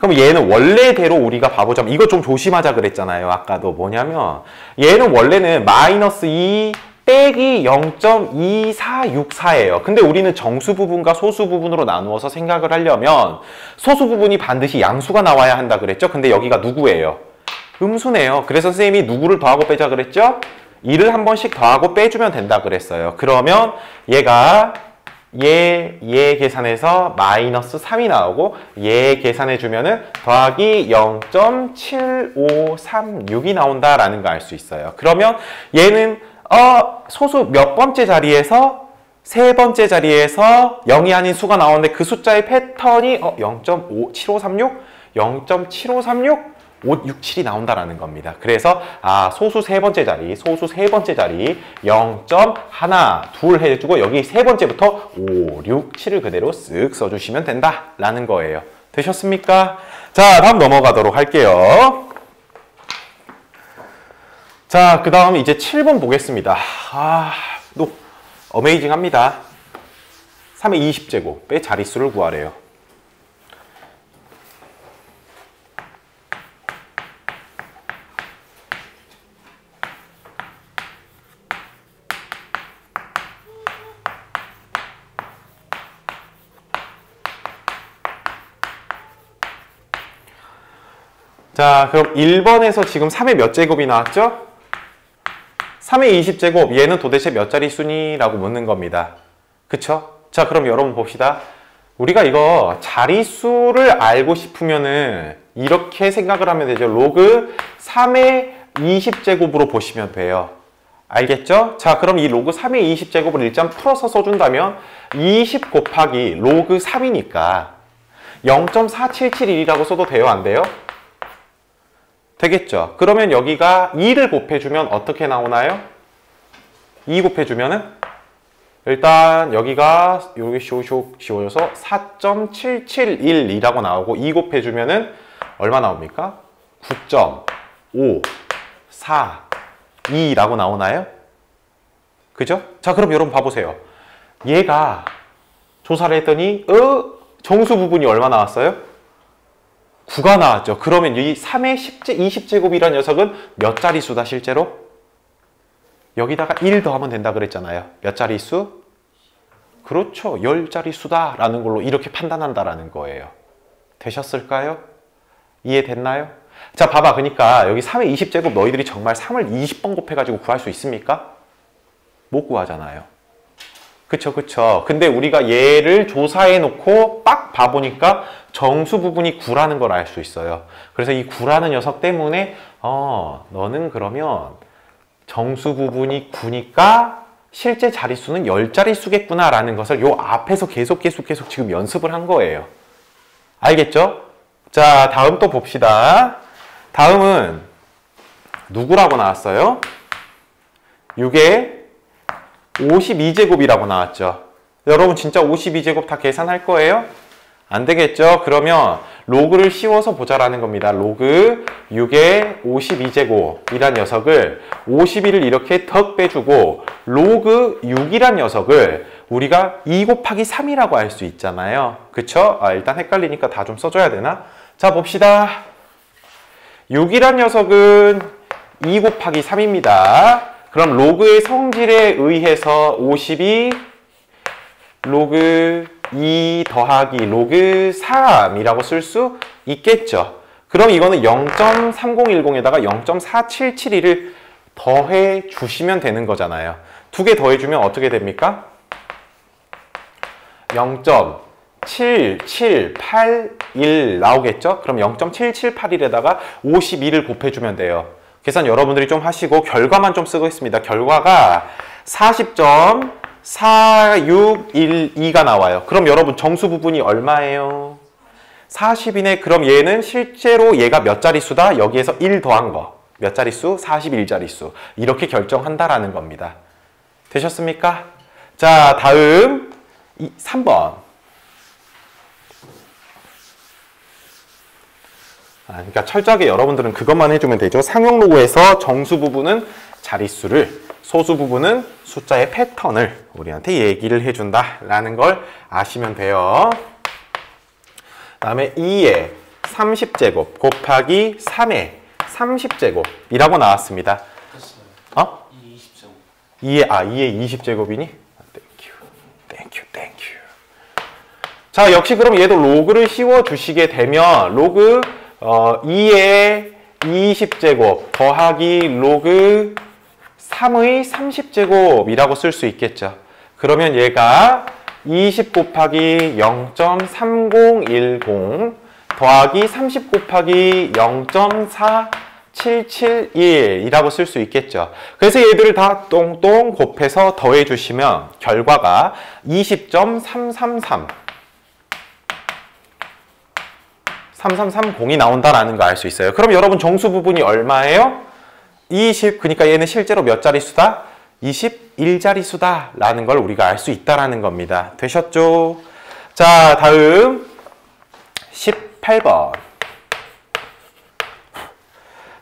[SPEAKER 1] 그럼 얘는 원래대로 우리가 봐보자면 이거 좀 조심하자 그랬잖아요. 아까도 뭐냐면 얘는 원래는 마이너스 2 빼기 0.2464예요. 근데 우리는 정수 부분과 소수 부분으로 나누어서 생각을 하려면 소수 부분이 반드시 양수가 나와야 한다 그랬죠? 근데 여기가 누구예요? 음수네요. 그래서 선생님이 누구를 더하고 빼자 그랬죠? 2를 한 번씩 더하고 빼주면 된다 그랬어요. 그러면 얘가 얘 계산해서 마이너스 3이 나오고 얘 계산해주면은 더하기 0.7536이 나온다라는 거 알 수 있어요. 그러면 얘는 소수 몇 번째 자리에서 세 번째 자리에서 0이 아닌 수가 나오는데 그 숫자의 패턴이 0.7536? 0.7536? 567이 나온다라는 겁니다. 그래서 소수 세 번째 자리 0.1, 2 해주고 여기 세 번째부터 5, 6, 7을 그대로 쓱 써주시면 된다라는 거예요. 되셨습니까? 자, 다음 넘어가도록 할게요. 자, 그 다음 이제 7번 보겠습니다. 또 어메이징합니다. 3의 20제곱의 자릿수를 구하래요. 자, 그럼 1번에서 지금 3의 몇 제곱이 나왔죠? 3의 20제곱, 얘는 도대체 몇 자릿수니? 라고 묻는 겁니다. 그쵸? 자, 그럼 여러분 봅시다. 우리가 이거 자릿수를 알고 싶으면은 이렇게 생각을 하면 되죠. 로그 3의 20제곱으로 보시면 돼요. 알겠죠? 자, 그럼 이 로그 3의 20제곱을 일단 풀어서 써준다면 20 곱하기 로그 3이니까 0.4771이라고 써도 돼요? 안 돼요? 되겠죠? 그러면 여기가 2를 곱해주면 어떻게 나오나요? 2 곱해주면은 일단 여기가 여기 쇼쇼 지워져서 4.771이라고 나오고 2 곱해주면은 얼마 나옵니까? 9.542라고 나오나요? 그죠? 자, 그럼 여러분 봐보세요. 얘가 조사를 했더니 정수 부분이 얼마 나왔어요? 9가 나왔죠. 그러면 이 3의 20제곱이라는 녀석은 몇 자릿수다 실제로? 여기다가 1 더하면 된다 그랬잖아요. 몇 자릿수? 그렇죠. 10자릿수다 라는 걸로 이렇게 판단한다라는 거예요. 되셨을까요? 이해됐나요? 자, 봐봐. 그러니까 여기 3의 20제곱 너희들이 정말 3을 20번 곱해가지고 구할 수 있습니까? 못 구하잖아요. 그쵸, 그쵸. 근데 우리가 얘를 조사해 놓고 빡 봐보니까 정수 부분이 9라는 걸 알 수 있어요. 그래서 이 9라는 녀석 때문에 너는 그러면 정수 부분이 9니까 실제 자릿수는 10자릿수겠구나 라는 것을 요 앞에서 계속 지금 연습을 한 거예요. 알겠죠? 자, 다음 또 봅시다. 다음은 누구라고 나왔어요? 6의 52제곱이라고 나왔죠. 여러분 진짜 52제곱 다 계산할 거예요? 안 되겠죠? 그러면 로그를 씌워서 보자라는 겁니다. 로그 6의 52제곱이란 녀석을 52를 이렇게 턱 빼주고 로그 6이란 녀석을 우리가 2 곱하기 3이라고 할 수 있잖아요. 그쵸? 일단 헷갈리니까 다 좀 써줘야 되나? 자, 봅시다. 6이란 녀석은 2 곱하기 3입니다. 그럼 로그의 성질에 의해서 52 로그 2 더하기 로그 3이라고 쓸 수 있겠죠. 그럼 이거는 0.3010에다가 0.4772를 더해 주시면 되는 거잖아요. 두 개 더해주면 어떻게 됩니까? 0.7781 나오겠죠? 그럼 0.7781에다가 52를 곱해주면 돼요. 계산 여러분들이 좀 하시고 결과만 좀 쓰겠습니다. 결과가 40.4612가 나와요. 그럼 여러분 정수 부분이 얼마예요? 40이네. 그럼 얘는 실제로 얘가 몇 자릿수다? 여기에서 1 더한 거. 몇 자릿수? 41자릿수. 이렇게 결정한다라는 겁니다. 되셨습니까? 자, 다음 3번. 그러니까 철저하게 여러분들은 그것만 해주면 되죠. 상용 로그에서 정수 부분은 자릿수를, 소수 부분은 숫자의 패턴을 우리한테 얘기를 해준다라는 걸 아시면 돼요. 그 다음에 2에 30제곱 곱하기 3의 30제곱이라고 나왔습니다. 어? 2의 20제곱이니? 땡큐. 자, 역시 그럼 얘도 로그를 씌워주시게 되면 로그 2의 20제곱 더하기 로그 3의 30제곱이라고 쓸 수 있겠죠. 그러면 얘가 20 곱하기 0.3010 더하기 30 곱하기 0.4771이라고 쓸 수 있겠죠. 그래서 얘들을 다 똥똥 곱해서 더해주시면 결과가 330이 나온다라는 거 알 수 있어요. 그럼 여러분 정수 부분이 얼마예요? 20, 그러니까 얘는 실제로 몇 자릿수다? 21자릿수다 라는 걸 우리가 알 수 있다라는 겁니다. 되셨죠? 자, 다음 18번.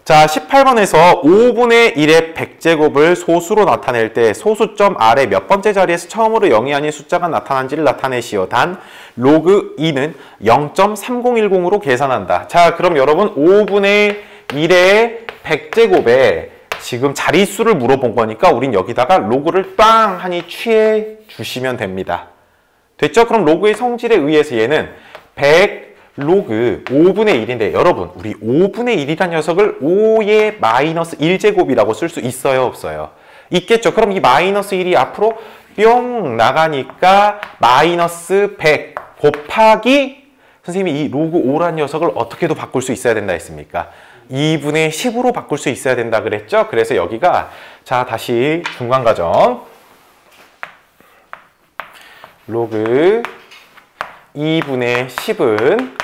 [SPEAKER 1] 자, 18번에서 5분의 1의 100제곱을 소수로 나타낼 때 소수점 아래 몇 번째 자리에서 처음으로 0이 아닌 숫자가 나타난지를 나타내시오. 단 로그 2는 0.3010으로 계산한다. 자, 그럼 여러분 5분의 1의 100제곱에 지금 자릿수를 물어본 거니까 우린 여기다가 로그를 빵 하니 취해 주시면 됩니다. 됐죠? 그럼 로그의 성질에 의해서 얘는 100 로그 5분의 1인데 여러분 우리 5분의 1이란 녀석을 5의 마이너스 1제곱이라고 쓸 수 있어요? 없어요? 있겠죠? 그럼 이 마이너스 1이 앞으로 뿅 나가니까 마이너스 100 곱하기 선생님이 이 로그 5란 녀석을 어떻게도 바꿀 수 있어야 된다 했습니까? 2분의 10으로 바꿀 수 있어야 된다 그랬죠? 그래서 여기가 자 다시 중간과정 로그 2분의 10은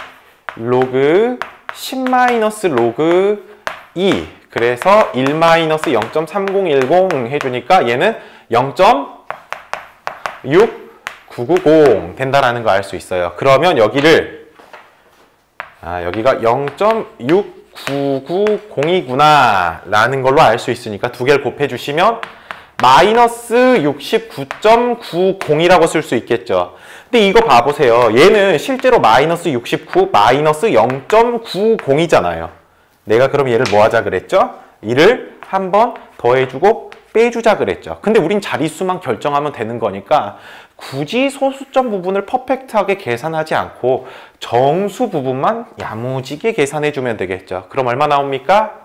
[SPEAKER 1] 로그 10 마이너스 로그 2 그래서 1 마이너스 0.3010 해주니까 얘는 0.6990 된다라는 거 알 수 있어요. 그러면 여기를 여기가 0.6990이구나 라는 걸로 알 수 있으니까 두 개를 곱해주시면 마이너스 69.90이라고 쓸 수 있겠죠. 근데 이거 봐보세요. 얘는 실제로 마이너스 69, 마이너스 0.90이잖아요. 내가 그럼 얘를 뭐 하자 그랬죠? 이를 한번 더해주고 빼주자 그랬죠. 근데 우린 자릿수만 결정하면 되는 거니까 굳이 소수점 부분을 퍼펙트하게 계산하지 않고 정수 부분만 야무지게 계산해주면 되겠죠. 그럼 얼마 나옵니까?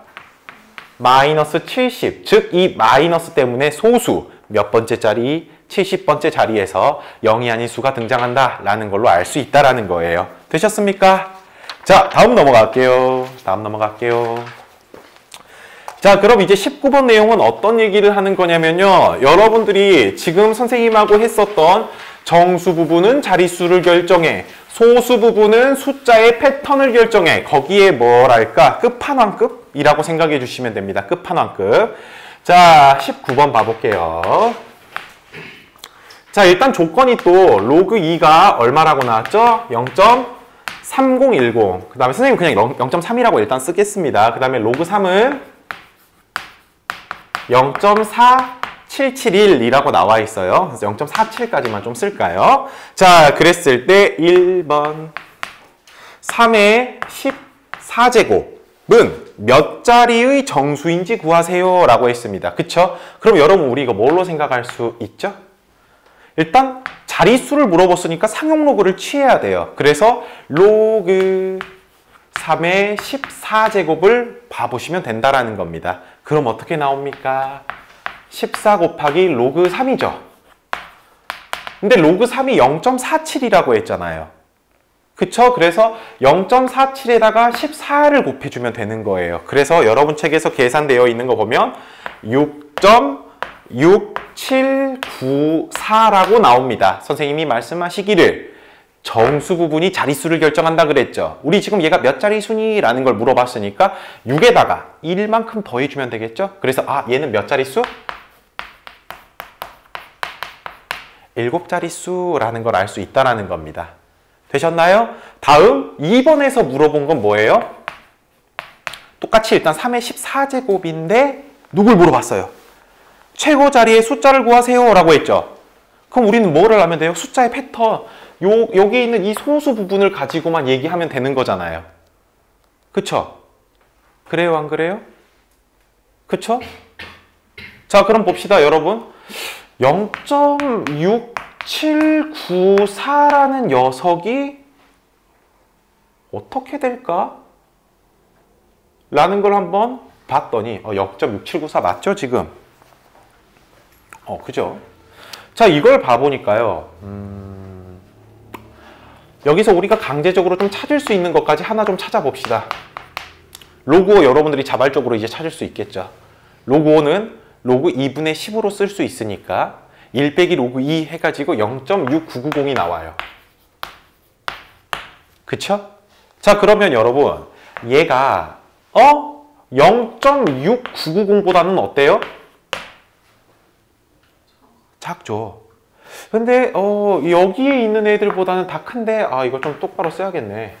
[SPEAKER 1] 마이너스 70, 즉 이 마이너스 때문에 소수 몇 번째 자리? 70번째 자리에서 0이 아닌 수가 등장한다 라는 걸로 알 수 있다라는 거예요. 되셨습니까? 자, 다음 넘어갈게요. 자, 그럼 이제 19번 내용은 어떤 얘기를 하는 거냐면요. 여러분들이 지금 선생님하고 했었던 정수 부분은 자릿수를 결정해, 소수 부분은 숫자의 패턴을 결정해. 거기에 뭐랄까? 끝판왕급이라고 생각해 주시면 됩니다. 끝판왕급. 자, 19번 봐볼게요. 자, 일단 조건이 또 로그 2가 얼마라고 나왔죠? 0.3010. 그 다음에 선생님 그냥 0.3이라고 일단 쓰겠습니다. 그 다음에 로그 3은 0.4771이라고 나와 있어요. 그래서 0.47까지만 좀 쓸까요? 자, 그랬을 때 1번 3의 14제곱은 몇 자리의 정수인지 구하세요 라고 했습니다. 그쵸? 그럼 여러분 우리 이거 뭘로 생각할 수 있죠? 일단 자릿수를 물어봤으니까 상용 로그를 취해야 돼요. 그래서 로그 3의 14제곱을 봐보시면 된다라는 겁니다. 그럼 어떻게 나옵니까? 14 곱하기 로그 3이죠. 근데 로그 3이 0.47이라고 했잖아요. 그쵸? 그래서 0.47에다가 14를 곱해주면 되는 거예요. 그래서 여러분 책에서 계산되어 있는 거 보면 6.6794라고 나옵니다. 선생님이 말씀하시기를 정수 부분이 자릿수를 결정한다 그랬죠. 우리 지금 얘가 몇 자릿수니? 라는 걸 물어봤으니까 6에다가 1만큼 더해주면 되겠죠. 그래서 얘는 몇 자릿수? 7자릿수라는 걸 알 수 있다는 겁니다. 되셨나요? 다음 2번에서 물어본 건 뭐예요? 똑같이 일단 3의 14제곱인데 누굴 물어봤어요? 최고 자리의 숫자를 구하세요 라고 했죠. 그럼 우리는 뭐를 하면 돼요? 숫자의 패턴. 여기 있는 이 소수 부분을 가지고만 얘기하면 되는 거잖아요. 그쵸? 그래요, 안 그래요? 그쵸? 자, 그럼 봅시다, 여러분. 0.6794라는 녀석이 어떻게 될까? 라는 걸 한번 봤더니 0.6794 맞죠, 지금? 그죠? 자, 이걸 봐보니까요. 여기서 우리가 강제적으로 좀 찾을 수 있는 것까지 하나 좀 찾아봅시다. 로그 5 여러분들이 자발적으로 이제 찾을 수 있겠죠. 로그 5는 로그 2분의 10으로 쓸 수 있으니까 1 빼기 로그 2 해가지고 0.6990이 나와요. 그쵸? 자, 그러면 여러분 얘가 0.6990보다는 어때요? 작죠. 근데 여기에 있는 애들보다는 다 큰데 이거 좀 똑바로 써야겠네.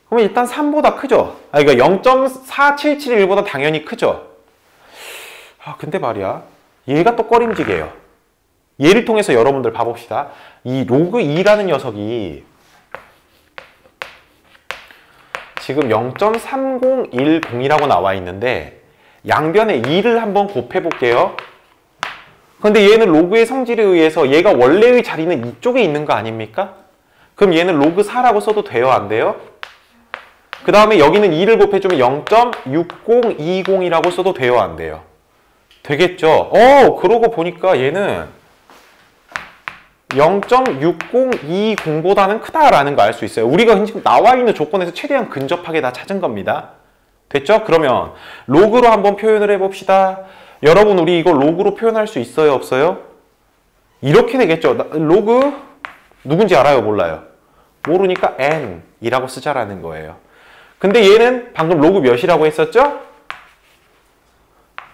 [SPEAKER 1] 그러면 일단 3보다 크죠? 그러니까 0.4771보다 당연히 크죠? 근데 말이야, 얘가 또 꺼림직해요. 얘를 통해서 여러분들 봐봅시다. 이 로그 2라는 녀석이 지금 0.3010이라고 나와 있는데 양변에 2를 한번 곱해 볼게요. 근데 얘는 로그의 성질에 의해서 얘가 원래의 자리는 이쪽에 있는 거 아닙니까? 그럼 얘는 로그 4라고 써도 돼요, 안 돼요? 그 다음에 여기는 2를 곱해주면 0.6020이라고 써도 돼요, 안 돼요? 되겠죠? 그러고 보니까 얘는 0.6020보다는 크다라는 거 알 수 있어요. 우리가 지금 나와 있는 조건에서 최대한 근접하게 다 찾은 겁니다. 됐죠? 그러면 로그로 한번 표현을 해봅시다. 여러분, 우리 이거 로그로 표현할 수 있어요, 없어요? 이렇게 되겠죠? 로그 누군지 알아요, 몰라요? 모르니까 n이라고 쓰자라는 거예요. 근데 얘는 방금 로그 몇이라고 했었죠?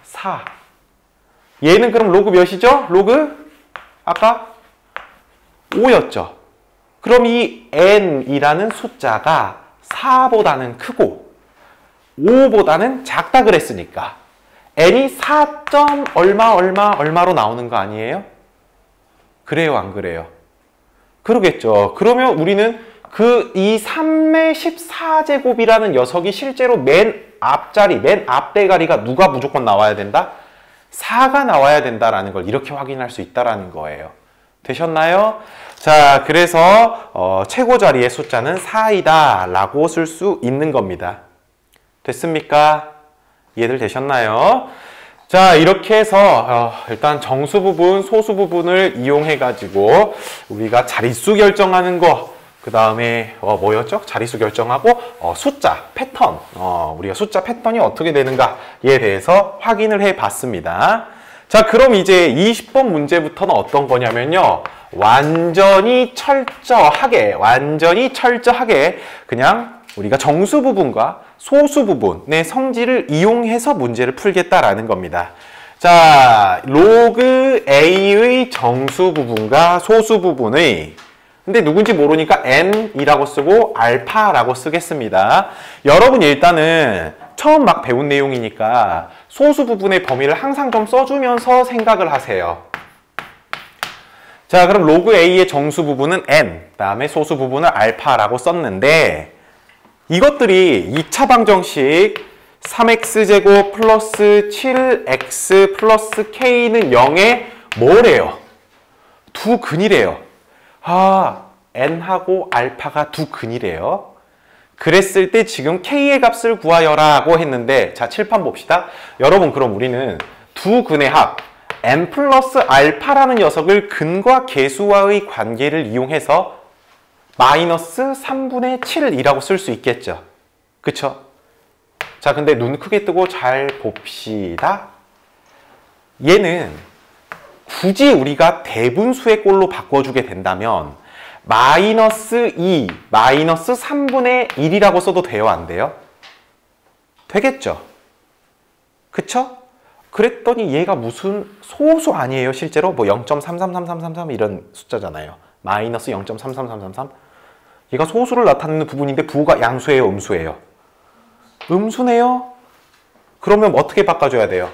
[SPEAKER 1] 4. 얘는 그럼 로그 몇이죠? 로그 아까 5였죠. 그럼 이 n이라는 숫자가 4보다는 크고 5보다는 작다 그랬으니까 n이 4. 얼마로 나오는 거 아니에요? 그래요, 안 그래요? 그러겠죠. 그러면 우리는 이 3의 14제곱이라는 녀석이 실제로 맨 앞자리, 맨 앞대가리가 누가 무조건 나와야 된다? 4가 나와야 된다라는 걸 이렇게 확인할 수 있다라는 거예요. 되셨나요? 자, 그래서 최고 자리의 숫자는 4이다 라고 쓸 수 있는 겁니다. 됐습니까? 이해들 되셨나요? 자, 이렇게 해서 일단 정수 부분, 소수 부분을 이용해 가지고 우리가 자릿수 결정하는 거, 그 다음에 뭐였죠? 자릿수 결정하고 숫자, 패턴, 우리가 숫자 패턴이 어떻게 되는가에 대해서 확인을 해 봤습니다. 자, 그럼 이제 20번 문제부터는 어떤 거냐면요, 완전히 철저하게 그냥 우리가 정수 부분과 소수 부분의 성질을 이용해서 문제를 풀겠다라는 겁니다. 자, 로그 A의 정수 부분과 소수 부분의, 근데 누군지 모르니까 n이라고 쓰고 알파라고 쓰겠습니다. 여러분 일단은 처음 막 배운 내용이니까 소수 부분의 범위를 항상 좀 써주면서 생각을 하세요. 자, 그럼 로그 A의 정수 부분은 n, 그다음에 소수 부분을 알파라고 썼는데, 이것들이 2차 방정식 3x제곱 플러스 7x 플러스 k는 0에 뭐래요? 두 근이래요. n하고 알파가 두 근이래요. 그랬을 때 지금 k의 값을 구하여라고 했는데, 자, 칠판 봅시다. 여러분, 그럼 우리는 두 근의 합 n 플러스 알파라는 녀석을 근과 계수와의 관계를 이용해서 마이너스 3분의 7이라고 쓸 수 있겠죠. 그쵸? 자, 근데 눈 크게 뜨고 잘 봅시다. 얘는 굳이 우리가 대분수의 꼴로 바꿔주게 된다면 마이너스 2, 마이너스 3분의 1이라고 써도 돼요, 안 돼요? 되겠죠? 그쵸? 그랬더니 얘가 무슨 소수 아니에요, 실제로? 뭐 0.333333 이런 숫자잖아요. 마이너스 0.33333. 얘가 소수를 나타내는 부분인데 부호가 양수예요, 음수예요? 음수네요? 그러면 어떻게 바꿔줘야 돼요?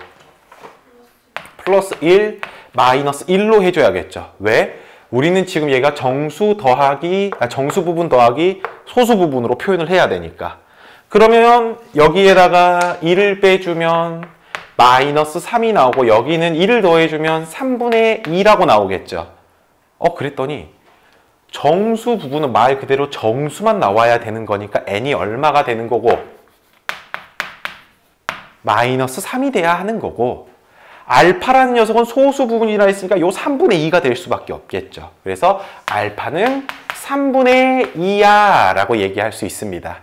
[SPEAKER 1] 플러스 1, 마이너스 1로 해줘야겠죠. 왜? 우리는 지금 얘가 정수 부분 더하기 소수 부분으로 표현을 해야 되니까. 그러면 여기에다가 1을 빼주면 마이너스 3이 나오고 여기는 1을 더해주면 3분의 2라고 나오겠죠. 그랬더니 정수 부분은 말 그대로 정수만 나와야 되는 거니까 n이 얼마가 되는 거고 마이너스 3이 돼야 하는 거고 알파라는 녀석은 소수 부분이라 했으니까 요 3분의 2가 될 수밖에 없겠죠. 그래서 알파는 3분의 2야 라고 얘기할 수 있습니다.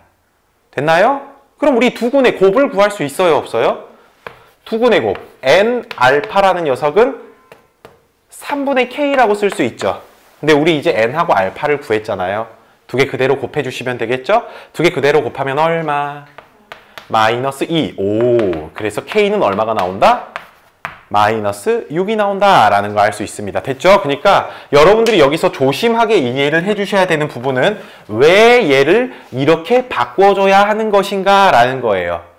[SPEAKER 1] 됐나요? 그럼 우리 두근의 곱을 구할 수 있어요? 없어요? 두근의 곱 n 알파라는 녀석은 3분의 k라고 쓸 수 있죠. 근데 우리 이제 n하고 알파를 구했잖아요. 두 개 그대로 곱해주시면 되겠죠? 두 개 그대로 곱하면 얼마? 마이너스 2. 오, 그래서 k는 얼마가 나온다? 마이너스 6이 나온다라는 거 알 수 있습니다. 됐죠? 그러니까 여러분들이 여기서 조심하게 이해를 해주셔야 되는 부분은 왜 얘를 이렇게 바꿔줘야 하는 것인가 라는 거예요.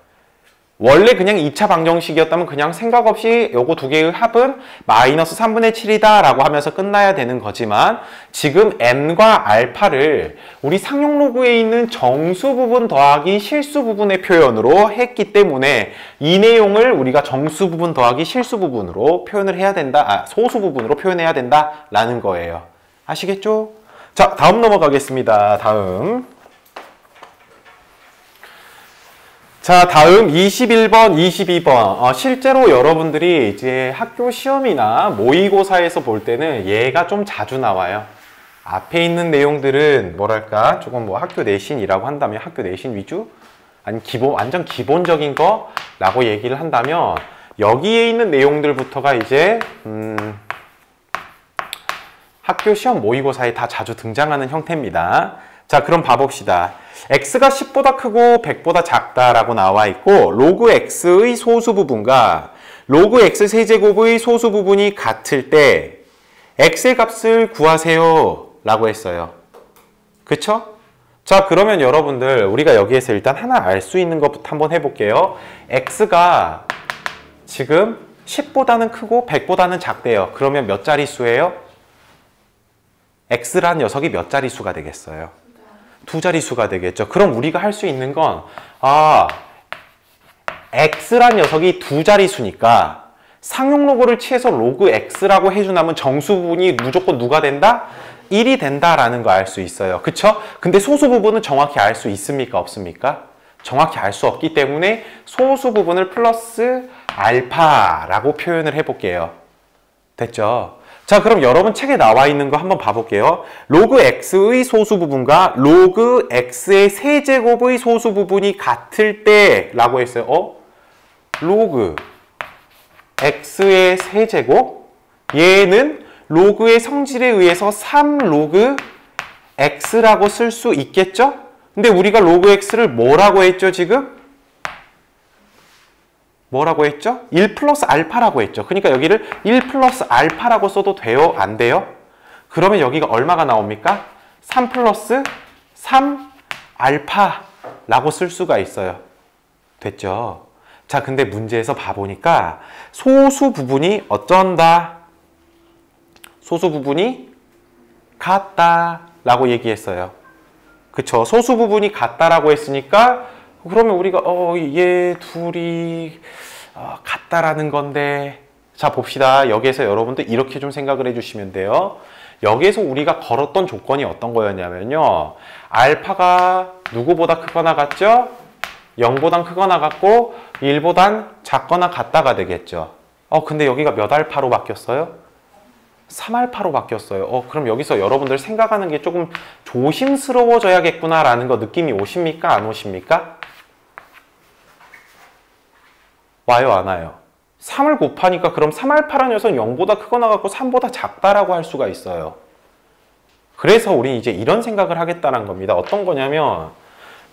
[SPEAKER 1] 원래 그냥 2차 방정식이었다면 그냥 생각 없이 요거 두 개의 합은 마이너스 3분의 7이다 라고 하면서 끝나야 되는 거지만 지금 n과 알파를 우리 상용 로그에 있는 정수 부분 더하기 실수 부분의 표현으로 했기 때문에 이 내용을 우리가 정수 부분 더하기 실수 부분으로 표현을 해야 된다, 소수 부분으로 표현해야 된다 라는 거예요. 아시겠죠? 자, 다음 넘어가겠습니다. 다음 21번, 22번. 실제로 여러분들이 이제 학교 시험이나 모의고사에서 볼 때는 얘가 좀 자주 나와요. 앞에 있는 내용들은 뭐랄까 조금 뭐 학교 내신이라고 한다면 학교 내신 위주? 아니 완전 기본적인 거라고 얘기를 한다면 여기에 있는 내용들부터가 이제 학교 시험 모의고사에 다 자주 등장하는 형태입니다. 자, 그럼 봐봅시다. x가 10보다 크고 100보다 작다라고 나와 있고 로그 x의 소수 부분과 로그 x 세제곱의 소수 부분이 같을 때 x의 값을 구하세요 라고 했어요. 그쵸? 자, 그러면 여러분들 우리가 여기에서 일단 하나 알 수 있는 것부터 한번 해볼게요. x가 지금 10보다는 크고 100보다는 작대요. 그러면 몇 자릿수예요? x란 녀석이 몇 자릿수가 되겠어요? 두 자릿수가 되겠죠. 그럼 우리가 할 수 있는 건 x란 녀석이 두 자릿수니까 상용 로그를 취해서 로그 x라고 해준다면 정수 부분이 무조건 누가 된다? 1이 된다라는 거 알 수 있어요. 그쵸? 근데 소수 부분은 정확히 알 수 있습니까? 없습니까? 정확히 알 수 없기 때문에 소수 부분을 플러스 알파라고 표현을 해볼게요. 됐죠? 자, 그럼 여러분 책에 나와 있는 거 한번 봐볼게요. 로그 x의 소수 부분과 로그 x의 세제곱의 소수 부분이 같을 때 라고 했어요. 로그 x의 세제곱 얘는 로그의 성질에 의해서 3로그 x라고 쓸 수 있겠죠? 근데 우리가 로그 x를 뭐라고 했죠, 지금? 뭐라고 했죠? 1 플러스 알파라고 했죠. 그러니까 여기를 1 플러스 알파라고 써도 돼요? 안 돼요? 그러면 여기가 얼마가 나옵니까? 3 플러스 3 알파라고 쓸 수가 있어요. 됐죠? 자, 근데 문제에서 봐보니까 소수 부분이 어쩐다? 소수 부분이 같다라고 얘기했어요. 그쵸? 소수 부분이 같다라고 했으니까 그러면 우리가 얘 둘이 같다라는 건데 자, 봅시다. 여기에서 여러분들 이렇게 좀 생각을 해주시면 돼요. 여기에서 우리가 걸었던 조건이 어떤 거였냐면요. 알파가 누구보다 크거나 같죠? 0보단 크거나 같고 1보단 작거나 같다가 되겠죠. 근데 여기가 몇 알파로 바뀌었어요? 3알파로 바뀌었어요. 그럼 여기서 여러분들 생각하는 게 조금 조심스러워져야겠구나라는 거 느낌이 오십니까? 안 오십니까? 와요, 안 와요? 3을 곱하니까 그럼 3알파라는 녀석은 0보다 크거나 같고 3보다 작다라고 할 수가 있어요. 그래서 우리 이제 이런 생각을 하겠다는 겁니다. 어떤 거냐면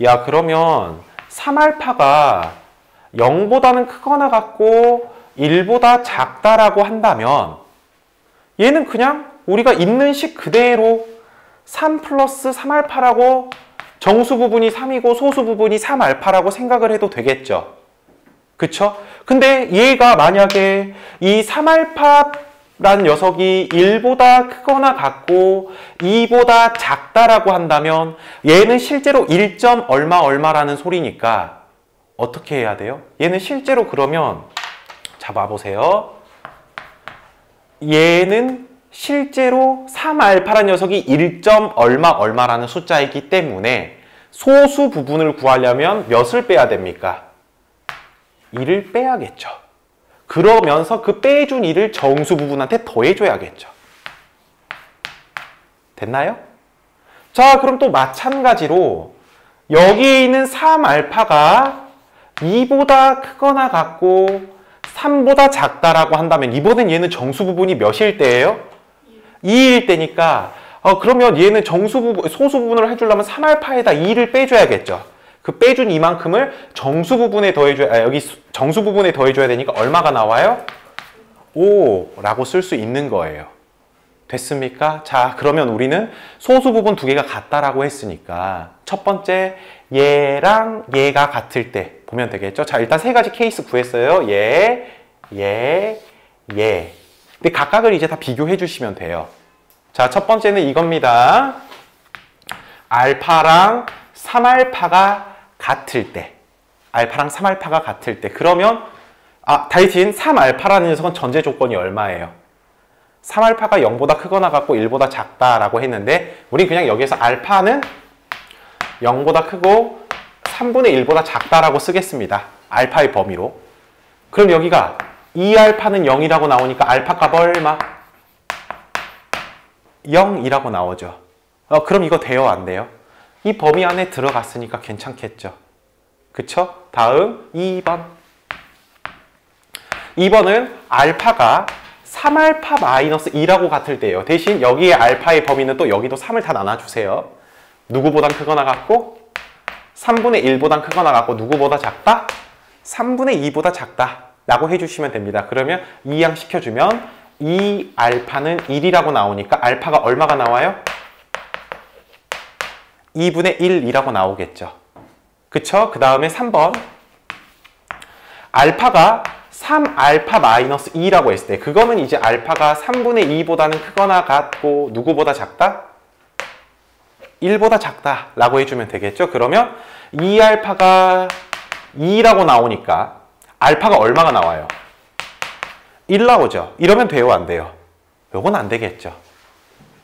[SPEAKER 1] 야, 그러면 3알파가 0보다는 크거나 같고 1보다 작다라고 한다면 얘는 그냥 우리가 있는 식 그대로 3 플러스 3알파라고 정수 부분이 3이고 소수 부분이 3알파라고 생각을 해도 되겠죠. 그쵸? 근데 얘가 만약에 이 3알파 라는 녀석이 1보다 크거나 같고 2보다 작다라고 한다면 얘는 실제로 1. 얼마 얼마라는 소리니까 어떻게 해야 돼요? 얘는 실제로 그러면 자 봐보세요. 얘는 실제로 3알파라는 녀석이 1. 얼마 얼마라는 숫자이기 때문에 소수 부분을 구하려면 몇을 빼야 됩니까? 2를 빼야겠죠. 그러면서 그 빼준 2를 정수 부분한테 더해줘야겠죠. 됐나요? 자, 그럼 또 마찬가지로 여기 있는 3알파가 2보다 크거나 같고 3보다 작다라고 한다면 이번엔 얘는 정수 부분이 몇일 때예요? 2일 때니까 그러면 얘는 정수 부분, 소수 부분을 해주려면 3알파에다 2를 빼줘야겠죠. 그 빼준 이만큼을 정수 부분에 더해줘야, 여기 정수 부분에 더해줘야 되니까 얼마가 나와요? 5라고 쓸 수 있는 거예요. 됐습니까? 자, 그러면 우리는 소수 부분 두 개가 같다라고 했으니까 첫 번째 얘랑 얘가 같을 때 보면 되겠죠? 자, 일단 세 가지 케이스 구했어요. 얘. 근데 각각을 이제 다 비교해 주시면 돼요. 자, 첫 번째는 이겁니다. 알파랑 3알파가 같을 때, 알파랑 3알파가 같을 때, 그러면 다이틴 3알파라는 녀석은 전제 조건이 얼마예요? 3알파가 0보다 크거나 같고 1보다 작다라고 했는데 우린 그냥 여기에서 알파는 0보다 크고 3분의 1보다 작다라고 쓰겠습니다. 알파의 범위로. 그럼 여기가 2알파는 0이라고 나오니까 알파 값 얼마? 0이라고 나오죠. 그럼 이거 돼요? 안 돼요? 이 범위 안에 들어갔으니까 괜찮겠죠. 그쵸? 다음 2번. 2번은 알파가 3알파 마이너스 2라고 같을 때예요. 대신 여기에 알파의 범위는 또 여기도 3을 다 나눠주세요. 누구보단 크거나 같고 3분의 1보단 크거나 같고 누구보다 작다? 3분의 2보다 작다 라고 해주시면 됩니다. 그러면 이항 시켜주면 2알파는 1이라고 나오니까 알파가 얼마가 나와요? 2분의 1이라고 나오겠죠. 그쵸? 그 다음에 3번. 알파가 3알파 마이너스 2라고 했을 때 그거는 이제 알파가 3분의 2보다는 크거나 같고 누구보다 작다? 1보다 작다 라고 해주면 되겠죠. 그러면 2알파가 2라고 나오니까 알파가 얼마가 나와요? 1 나오죠. 이러면 돼요? 안 돼요? 요건 안 되겠죠.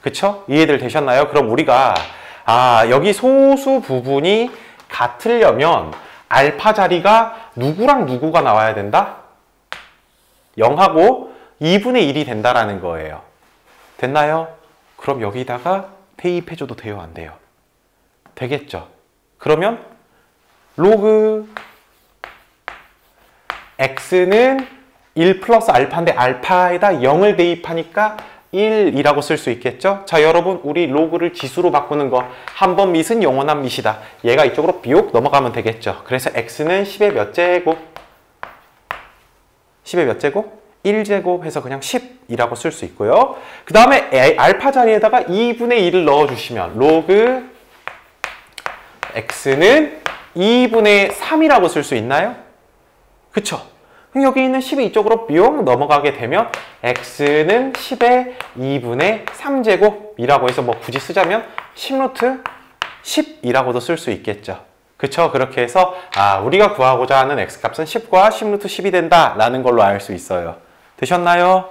[SPEAKER 1] 그쵸? 이해들 되셨나요? 그럼 우리가 여기 소수 부분이 같으려면 알파 자리가 누구랑 누구가 나와야 된다? 0하고 2분의 1이 된다라는 거예요. 됐나요? 그럼 여기다가 대입해줘도 돼요? 안 돼요? 되겠죠? 그러면 로그 x는 1 플러스 알파인데 알파에다 0을 대입하니까 1이라고 쓸 수 있겠죠? 자, 여러분 우리 로그를 지수로 바꾸는 거 한 번 밑은 영원한 밑이다. 얘가 이쪽으로 비옥 넘어가면 되겠죠. 그래서 x는 10의 몇 제곱? 10의 몇 제곱? 1제곱 해서 그냥 10이라고 쓸 수 있고요. 그 다음에 알파 자리에다가 2분의 1을 넣어주시면 로그 x는 2분의 3이라고 쓸 수 있나요? 그쵸? 여기 있는 10이 이쪽으로 뿅 넘어가게 되면 x는 10의 2분의 3제곱이라고 해서 뭐 굳이 쓰자면 10루트 10이라고도 쓸 수 있겠죠. 그쵸? 그렇게 해서 우리가 구하고자 하는 x값은 10과 10루트 10이 된다라는 걸로 알 수 있어요. 되셨나요?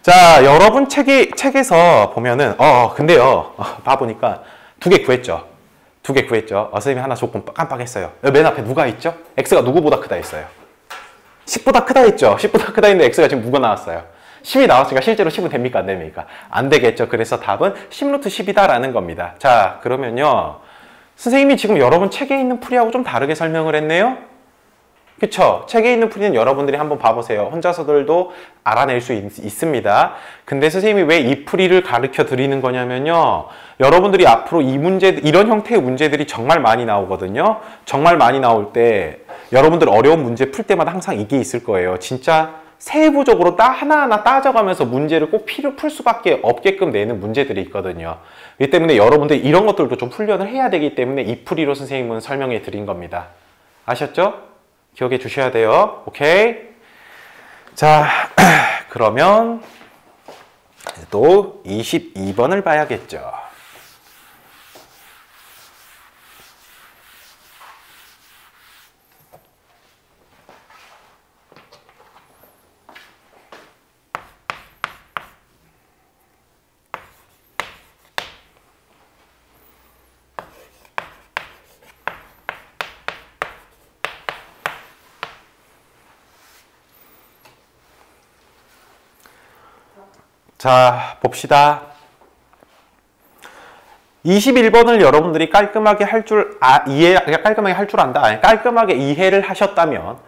[SPEAKER 1] 자, 여러분 책에서 보면은 근데요. 봐보니까 두 개 구했죠. 선생님이 하나 조건 깜빡했어요. 맨 앞에 누가 있죠? x가 누구보다 크다 했어요. 10보다 크다 했죠. 10보다 크다 했는데 x가 지금 누가 나왔어요? 10이 나왔으니까 실제로 10은 됩니까? 안 됩니까? 안 되겠죠. 그래서 답은 10루트 10이다라는 겁니다. 자, 그러면요. 선생님이 지금 여러분 책에 있는 풀이하고 좀 다르게 설명을 했네요. 그쵸? 책에 있는 풀이는 여러분들이 한번 봐보세요. 혼자서들도 알아낼 수 있습니다. 근데 선생님이 왜 이 풀이를 가르쳐 드리는 거냐면요. 여러분들이 앞으로 이런 형태의 문제들이 정말 많이 나오거든요. 정말 많이 나올 때 여러분들 어려운 문제 풀 때마다 항상 이게 있을 거예요. 진짜 세부적으로 하나하나 따져가면서 문제를 꼭 풀 수밖에 없게끔 내는 문제들이 있거든요. 이 때문에 여러분들이 이런 것들도 좀 훈련을 해야 되기 때문에 이 풀이로 선생님은 설명해 드린 겁니다. 아셨죠? 기억해 주셔야 돼요. 오케이? 자, 그러면 또 22번을 봐야겠죠. 자, 봅시다. 21번을 여러분들이 깔끔하게 할 줄 깔끔하게 할 줄 안다. 아니, 깔끔하게 이해를 하셨다면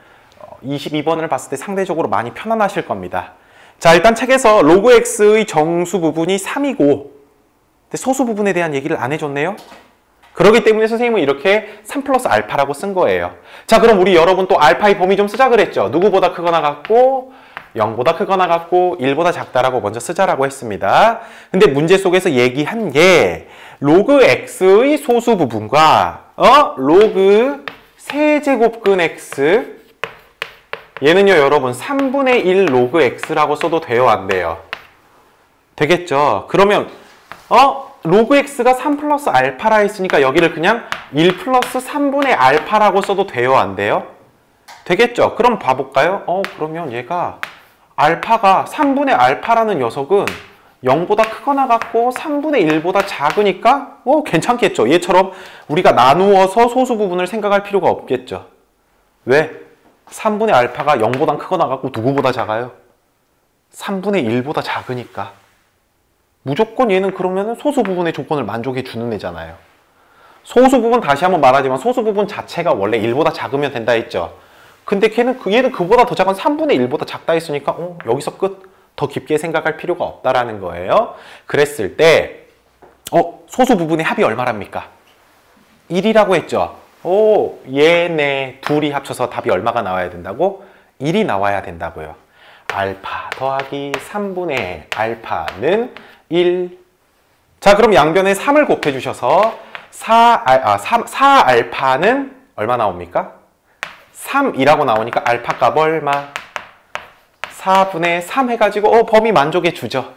[SPEAKER 1] 22번을 봤을 때 상대적으로 많이 편안하실 겁니다. 자, 일단 책에서 로그 x의 정수 부분이 3이고 근데 소수 부분에 대한 얘기를 안 해줬네요. 그렇기 때문에 선생님은 이렇게 3 플러스 알파라고 쓴 거예요. 자, 그럼 우리 여러분 또 알파의 범위 좀 쓰자 그랬죠. 누구보다 크거나 같고 0보다 크거나 같고 1보다 작다라고 먼저 쓰자라고 했습니다. 근데 문제 속에서 얘기한 게 로그 x의 소수 부분과 로그 세제곱근 x 얘는요 여러분 3분의 1 로그 x라고 써도 돼요 안 돼요? 되겠죠? 그러면 로그 x가 3 플러스 알파라 했으니까 여기를 그냥 1 플러스 3분의 알파라고 써도 돼요 안 돼요? 되겠죠? 그럼 봐볼까요? 그러면 얘가 알파가 3분의 알파라는 녀석은 0보다 크거나 같고 3분의 1보다 작으니까 괜찮겠죠. 얘처럼 우리가 나누어서 소수 부분을 생각할 필요가 없겠죠. 왜? 3분의 알파가 0보다 크거나 같고 누구보다 작아요? 3분의 1보다 작으니까. 무조건 얘는 그러면 소수 부분의 조건을 만족해 주는 애잖아요. 소수 부분 다시 한번 말하지만 소수 부분 자체가 원래 1보다 작으면 된다 했죠. 근데 얘는 그보다 더 작은 3분의 1보다 작다 했으니까 여기서 끝. 더 깊게 생각할 필요가 없다라는 거예요. 그랬을 때 소수 부분의 합이 얼마랍니까? 1이라고 했죠. 얘네 둘이 합쳐서 답이 얼마가 나와야 된다고? 1이 나와야 된다고요. 알파 더하기 3분의 알파는 1. 자, 그럼 양변에 3을 곱해 주셔서 4알파는 얼마 나옵니까? 3이라고 나오니까 알파 값 얼마? 4분의 3 해가지고 범위 만족해 주죠.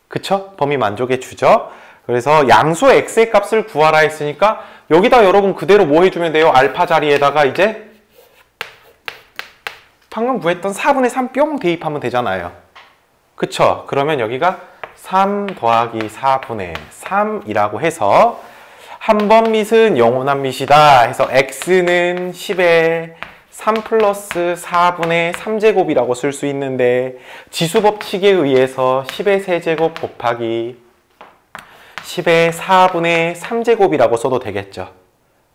[SPEAKER 1] 그쵸? 범위 만족해 주죠. 그래서 양수 x의 값을 구하라 했으니까 여기다 여러분 그대로 뭐 해주면 돼요? 알파 자리에다가 이제 방금 구했던 4분의 3 뿅 대입하면 되잖아요. 그쵸? 그러면 여기가 3 더하기 4분의 3이라고 해서 한 번 밑은 영원한 밑이다 해서 x는 10에 3 플러스 4분의 3제곱이라고 쓸 수 있는데 지수법칙에 의해서 10의 세제곱 곱하기 10의 4분의 3제곱이라고 써도 되겠죠.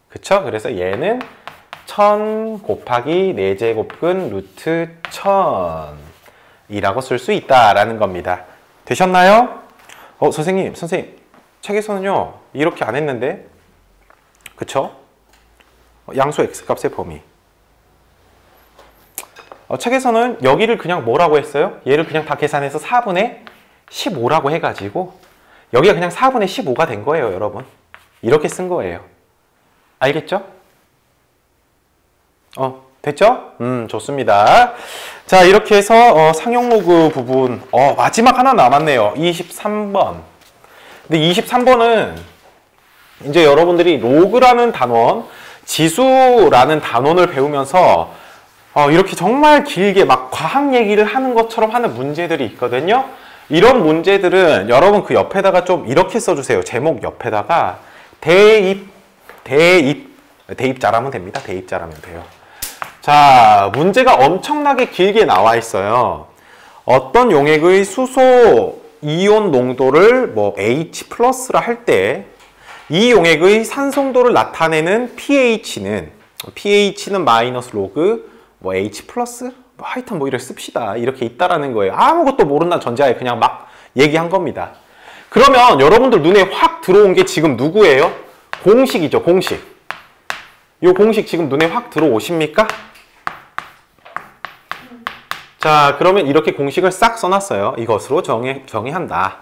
[SPEAKER 1] 그쵸? 그래서 얘는 1000 곱하기 4제곱근 루트 1000이라고 쓸 수 있다라는 겁니다. 되셨나요? 선생님 책에서는요 이렇게 안 했는데 그쵸? 양수 x값의 범위 책에서는 여기를 그냥 뭐라고 했어요? 얘를 그냥 다 계산해서 4분의 15라고 해가지고 여기가 그냥 4분의 15가 된 거예요 여러분. 이렇게 쓴 거예요. 알겠죠? 됐죠? 좋습니다. 자, 이렇게 해서 상용 로그 부분 마지막 하나 남았네요. 23번. 근데 23번은 이제 여러분들이 로그라는 단원, 지수라는 단원을 배우면서 이렇게 정말 길게 막 과학 얘기를 하는 것처럼 하는 문제들이 있거든요. 이런 문제들은 여러분 그 옆에다가 좀 이렇게 써주세요. 제목 옆에다가 대입 잘하면 됩니다. 대입 잘하면 돼요. 자, 문제가 엄청나게 길게 나와 있어요. 어떤 용액의 수소 이온 농도를 뭐 H+라 할 때 이 용액의 산성도를 나타내는 pH는 마이너스 로그 뭐 H+? 뭐 하여튼 뭐 이렇게 씁시다. 이렇게 있다라는 거예요. 아무것도 모른다는 전제하에 그냥 막 얘기한 겁니다. 그러면 여러분들 눈에 확 들어온 게 지금 누구예요? 공식이죠, 공식. 이 공식 지금 눈에 확 들어오십니까? 자, 그러면 이렇게 공식을 싹 써놨어요. 이것으로 정의한다.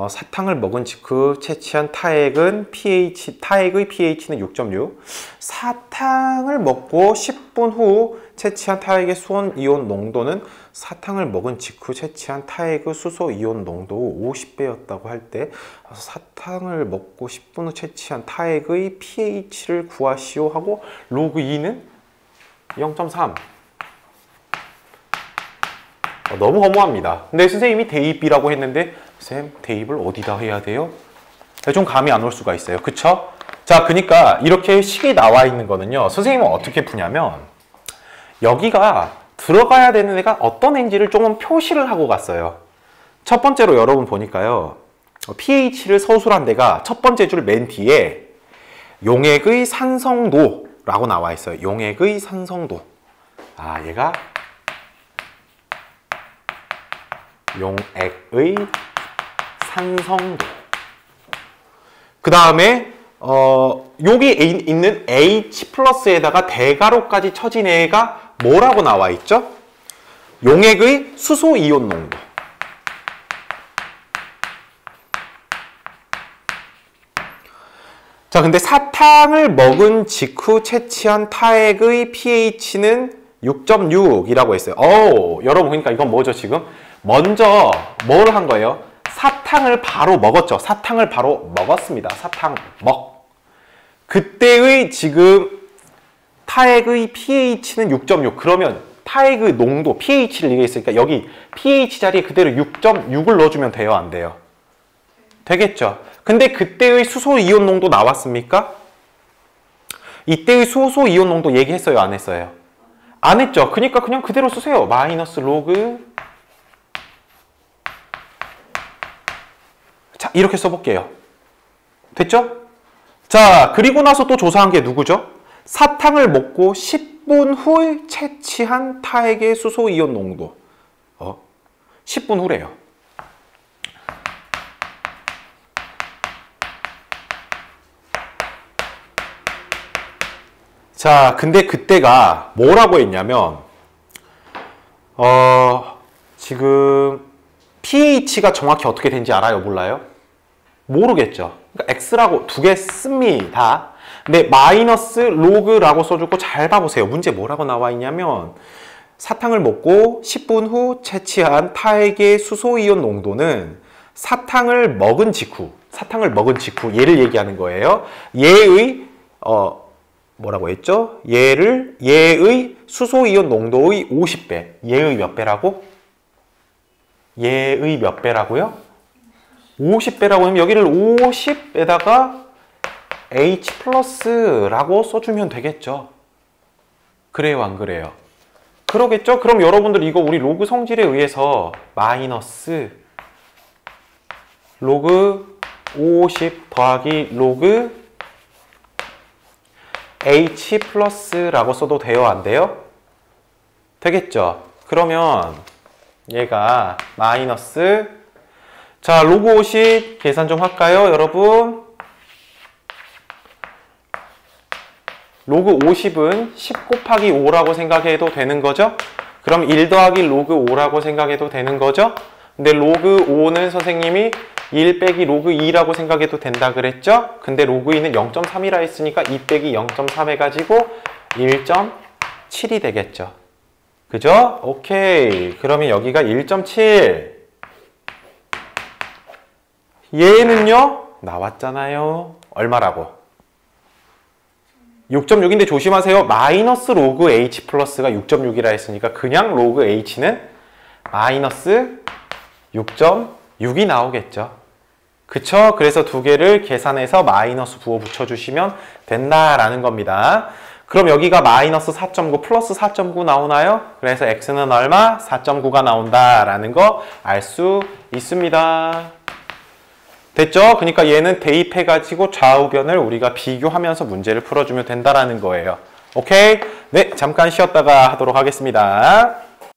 [SPEAKER 1] 사탕을 먹은 직후 채취한 타액의 pH는 6.6. 사탕을 먹고 10분 후 채취한 타액의 수소 이온 농도는 사탕을 먹은 직후 채취한 타액의 수소 이온 농도 50배였다고 할 때 사탕을 먹고 10분 후 채취한 타액의 pH를 구하시오 하고 로그 2는 0.3. 너무 허무합니다. 근데 선생님이 대입이라고 했는데 쌤 대입을 어디다 해야 돼요? 좀 감이 안 올 수가 있어요. 그쵸? 자, 그러니까 이렇게 식이 나와 있는 거는요. 선생님은 어떻게 푸냐면 여기가 들어가야 되는 애가 어떤 애인지를 조금 표시를 하고 갔어요. 첫 번째로 여러분 보니까요. pH를 서술한 데가 첫 번째 줄 맨 뒤에 용액의 산성도라고 나와 있어요. 용액의 산성도. 아, 얘가 용액의 산성도. 그 다음에 여기 있는 H 플러스에다가 대가로까지 쳐진 애가 뭐라고 나와 있죠? 용액의 수소 이온 농도. 자, 근데 사탕을 먹은 직후 채취한 타액의 pH는 6.6이라고 했어요. 여러분, 그러니까 이건 뭐죠, 지금? 먼저 뭘 한 거예요? 사탕을 바로 먹었죠. 사탕을 바로 먹었습니다. 사탕 먹. 그때의 지금 타액의 pH는 6.6. 그러면 타액의 농도, pH를 얘기했으니까 여기 pH 자리에 그대로 6.6을 넣어주면 돼요, 안 돼요? 되겠죠. 근데 그때의 수소 이온 농도 나왔습니까? 이때의 수소 이온 농도 얘기했어요, 안 했어요? 안 했죠. 그러니까 그냥 그대로 쓰세요. 마이너스 로그. 자, 이렇게 써볼게요. 됐죠? 자, 그리고 나서 또 조사한 게 누구죠? 사탕을 먹고 10분 후 채취한 타액의 수소 이온 농도. 10분 후래요. 자, 근데 그때가 뭐라고 했냐면 지금 pH가 정확히 어떻게 되는지 알아요? 몰라요? 모르겠죠. 그러니까 X라고 두 개 씁니다. 근데 마이너스 로그라고 써주고 잘 봐보세요. 문제 뭐라고 나와 있냐면 사탕을 먹고 10분 후 채취한 타액의 수소이온 농도는 사탕을 먹은 직후 얘를 얘기하는 거예요. 얘의 뭐라고 했죠? 얘의 수소이온 농도의 50배. 얘의 몇 배라고? 얘의 몇 배라고요? 50배라고 하면 여기를 50에다가 H 플러스라고 써주면 되겠죠. 그래요, 안 그래요? 그러겠죠? 그럼 여러분들 이거 우리 로그 성질에 의해서 마이너스 로그 50 더하기 로그 H 플러스라고 써도 돼요, 안 돼요? 되겠죠? 그러면 얘가 마이너스, 자, 로그 50 계산 좀 할까요, 여러분? 로그 50은 10 곱하기 5라고 생각해도 되는 거죠? 그럼 1 더하기 로그 5라고 생각해도 되는 거죠? 근데 로그 5는 선생님이 1 빼기 로그 2라고 생각해도 된다 그랬죠? 근데 로그 2는 0.3이라 했으니까 2 빼기 0.3 해가지고 1.7이 되겠죠. 그죠? 오케이. 그러면 여기가 1.7. 얘는요? 나왔잖아요. 얼마라고? 6.6인데 조심하세요. 마이너스 로그 H 플러스가 6.6이라 했으니까 그냥 로그 H는 마이너스 6.6이 나오겠죠. 그쵸? 그래서 두 개를 계산해서 마이너스 부호 붙여주시면 된다라는 겁니다. 그럼 여기가 마이너스 4.9 플러스 4.9 나오나요? 그래서 X는 얼마? 4.9가 나온다라는 거 알 수 있습니다. 됐죠? 그러니까 얘는 대입해가지고 좌우변을 우리가 비교하면서 문제를 풀어주면 된다라는 거예요. 오케이? 네, 잠깐 쉬었다가 하도록 하겠습니다.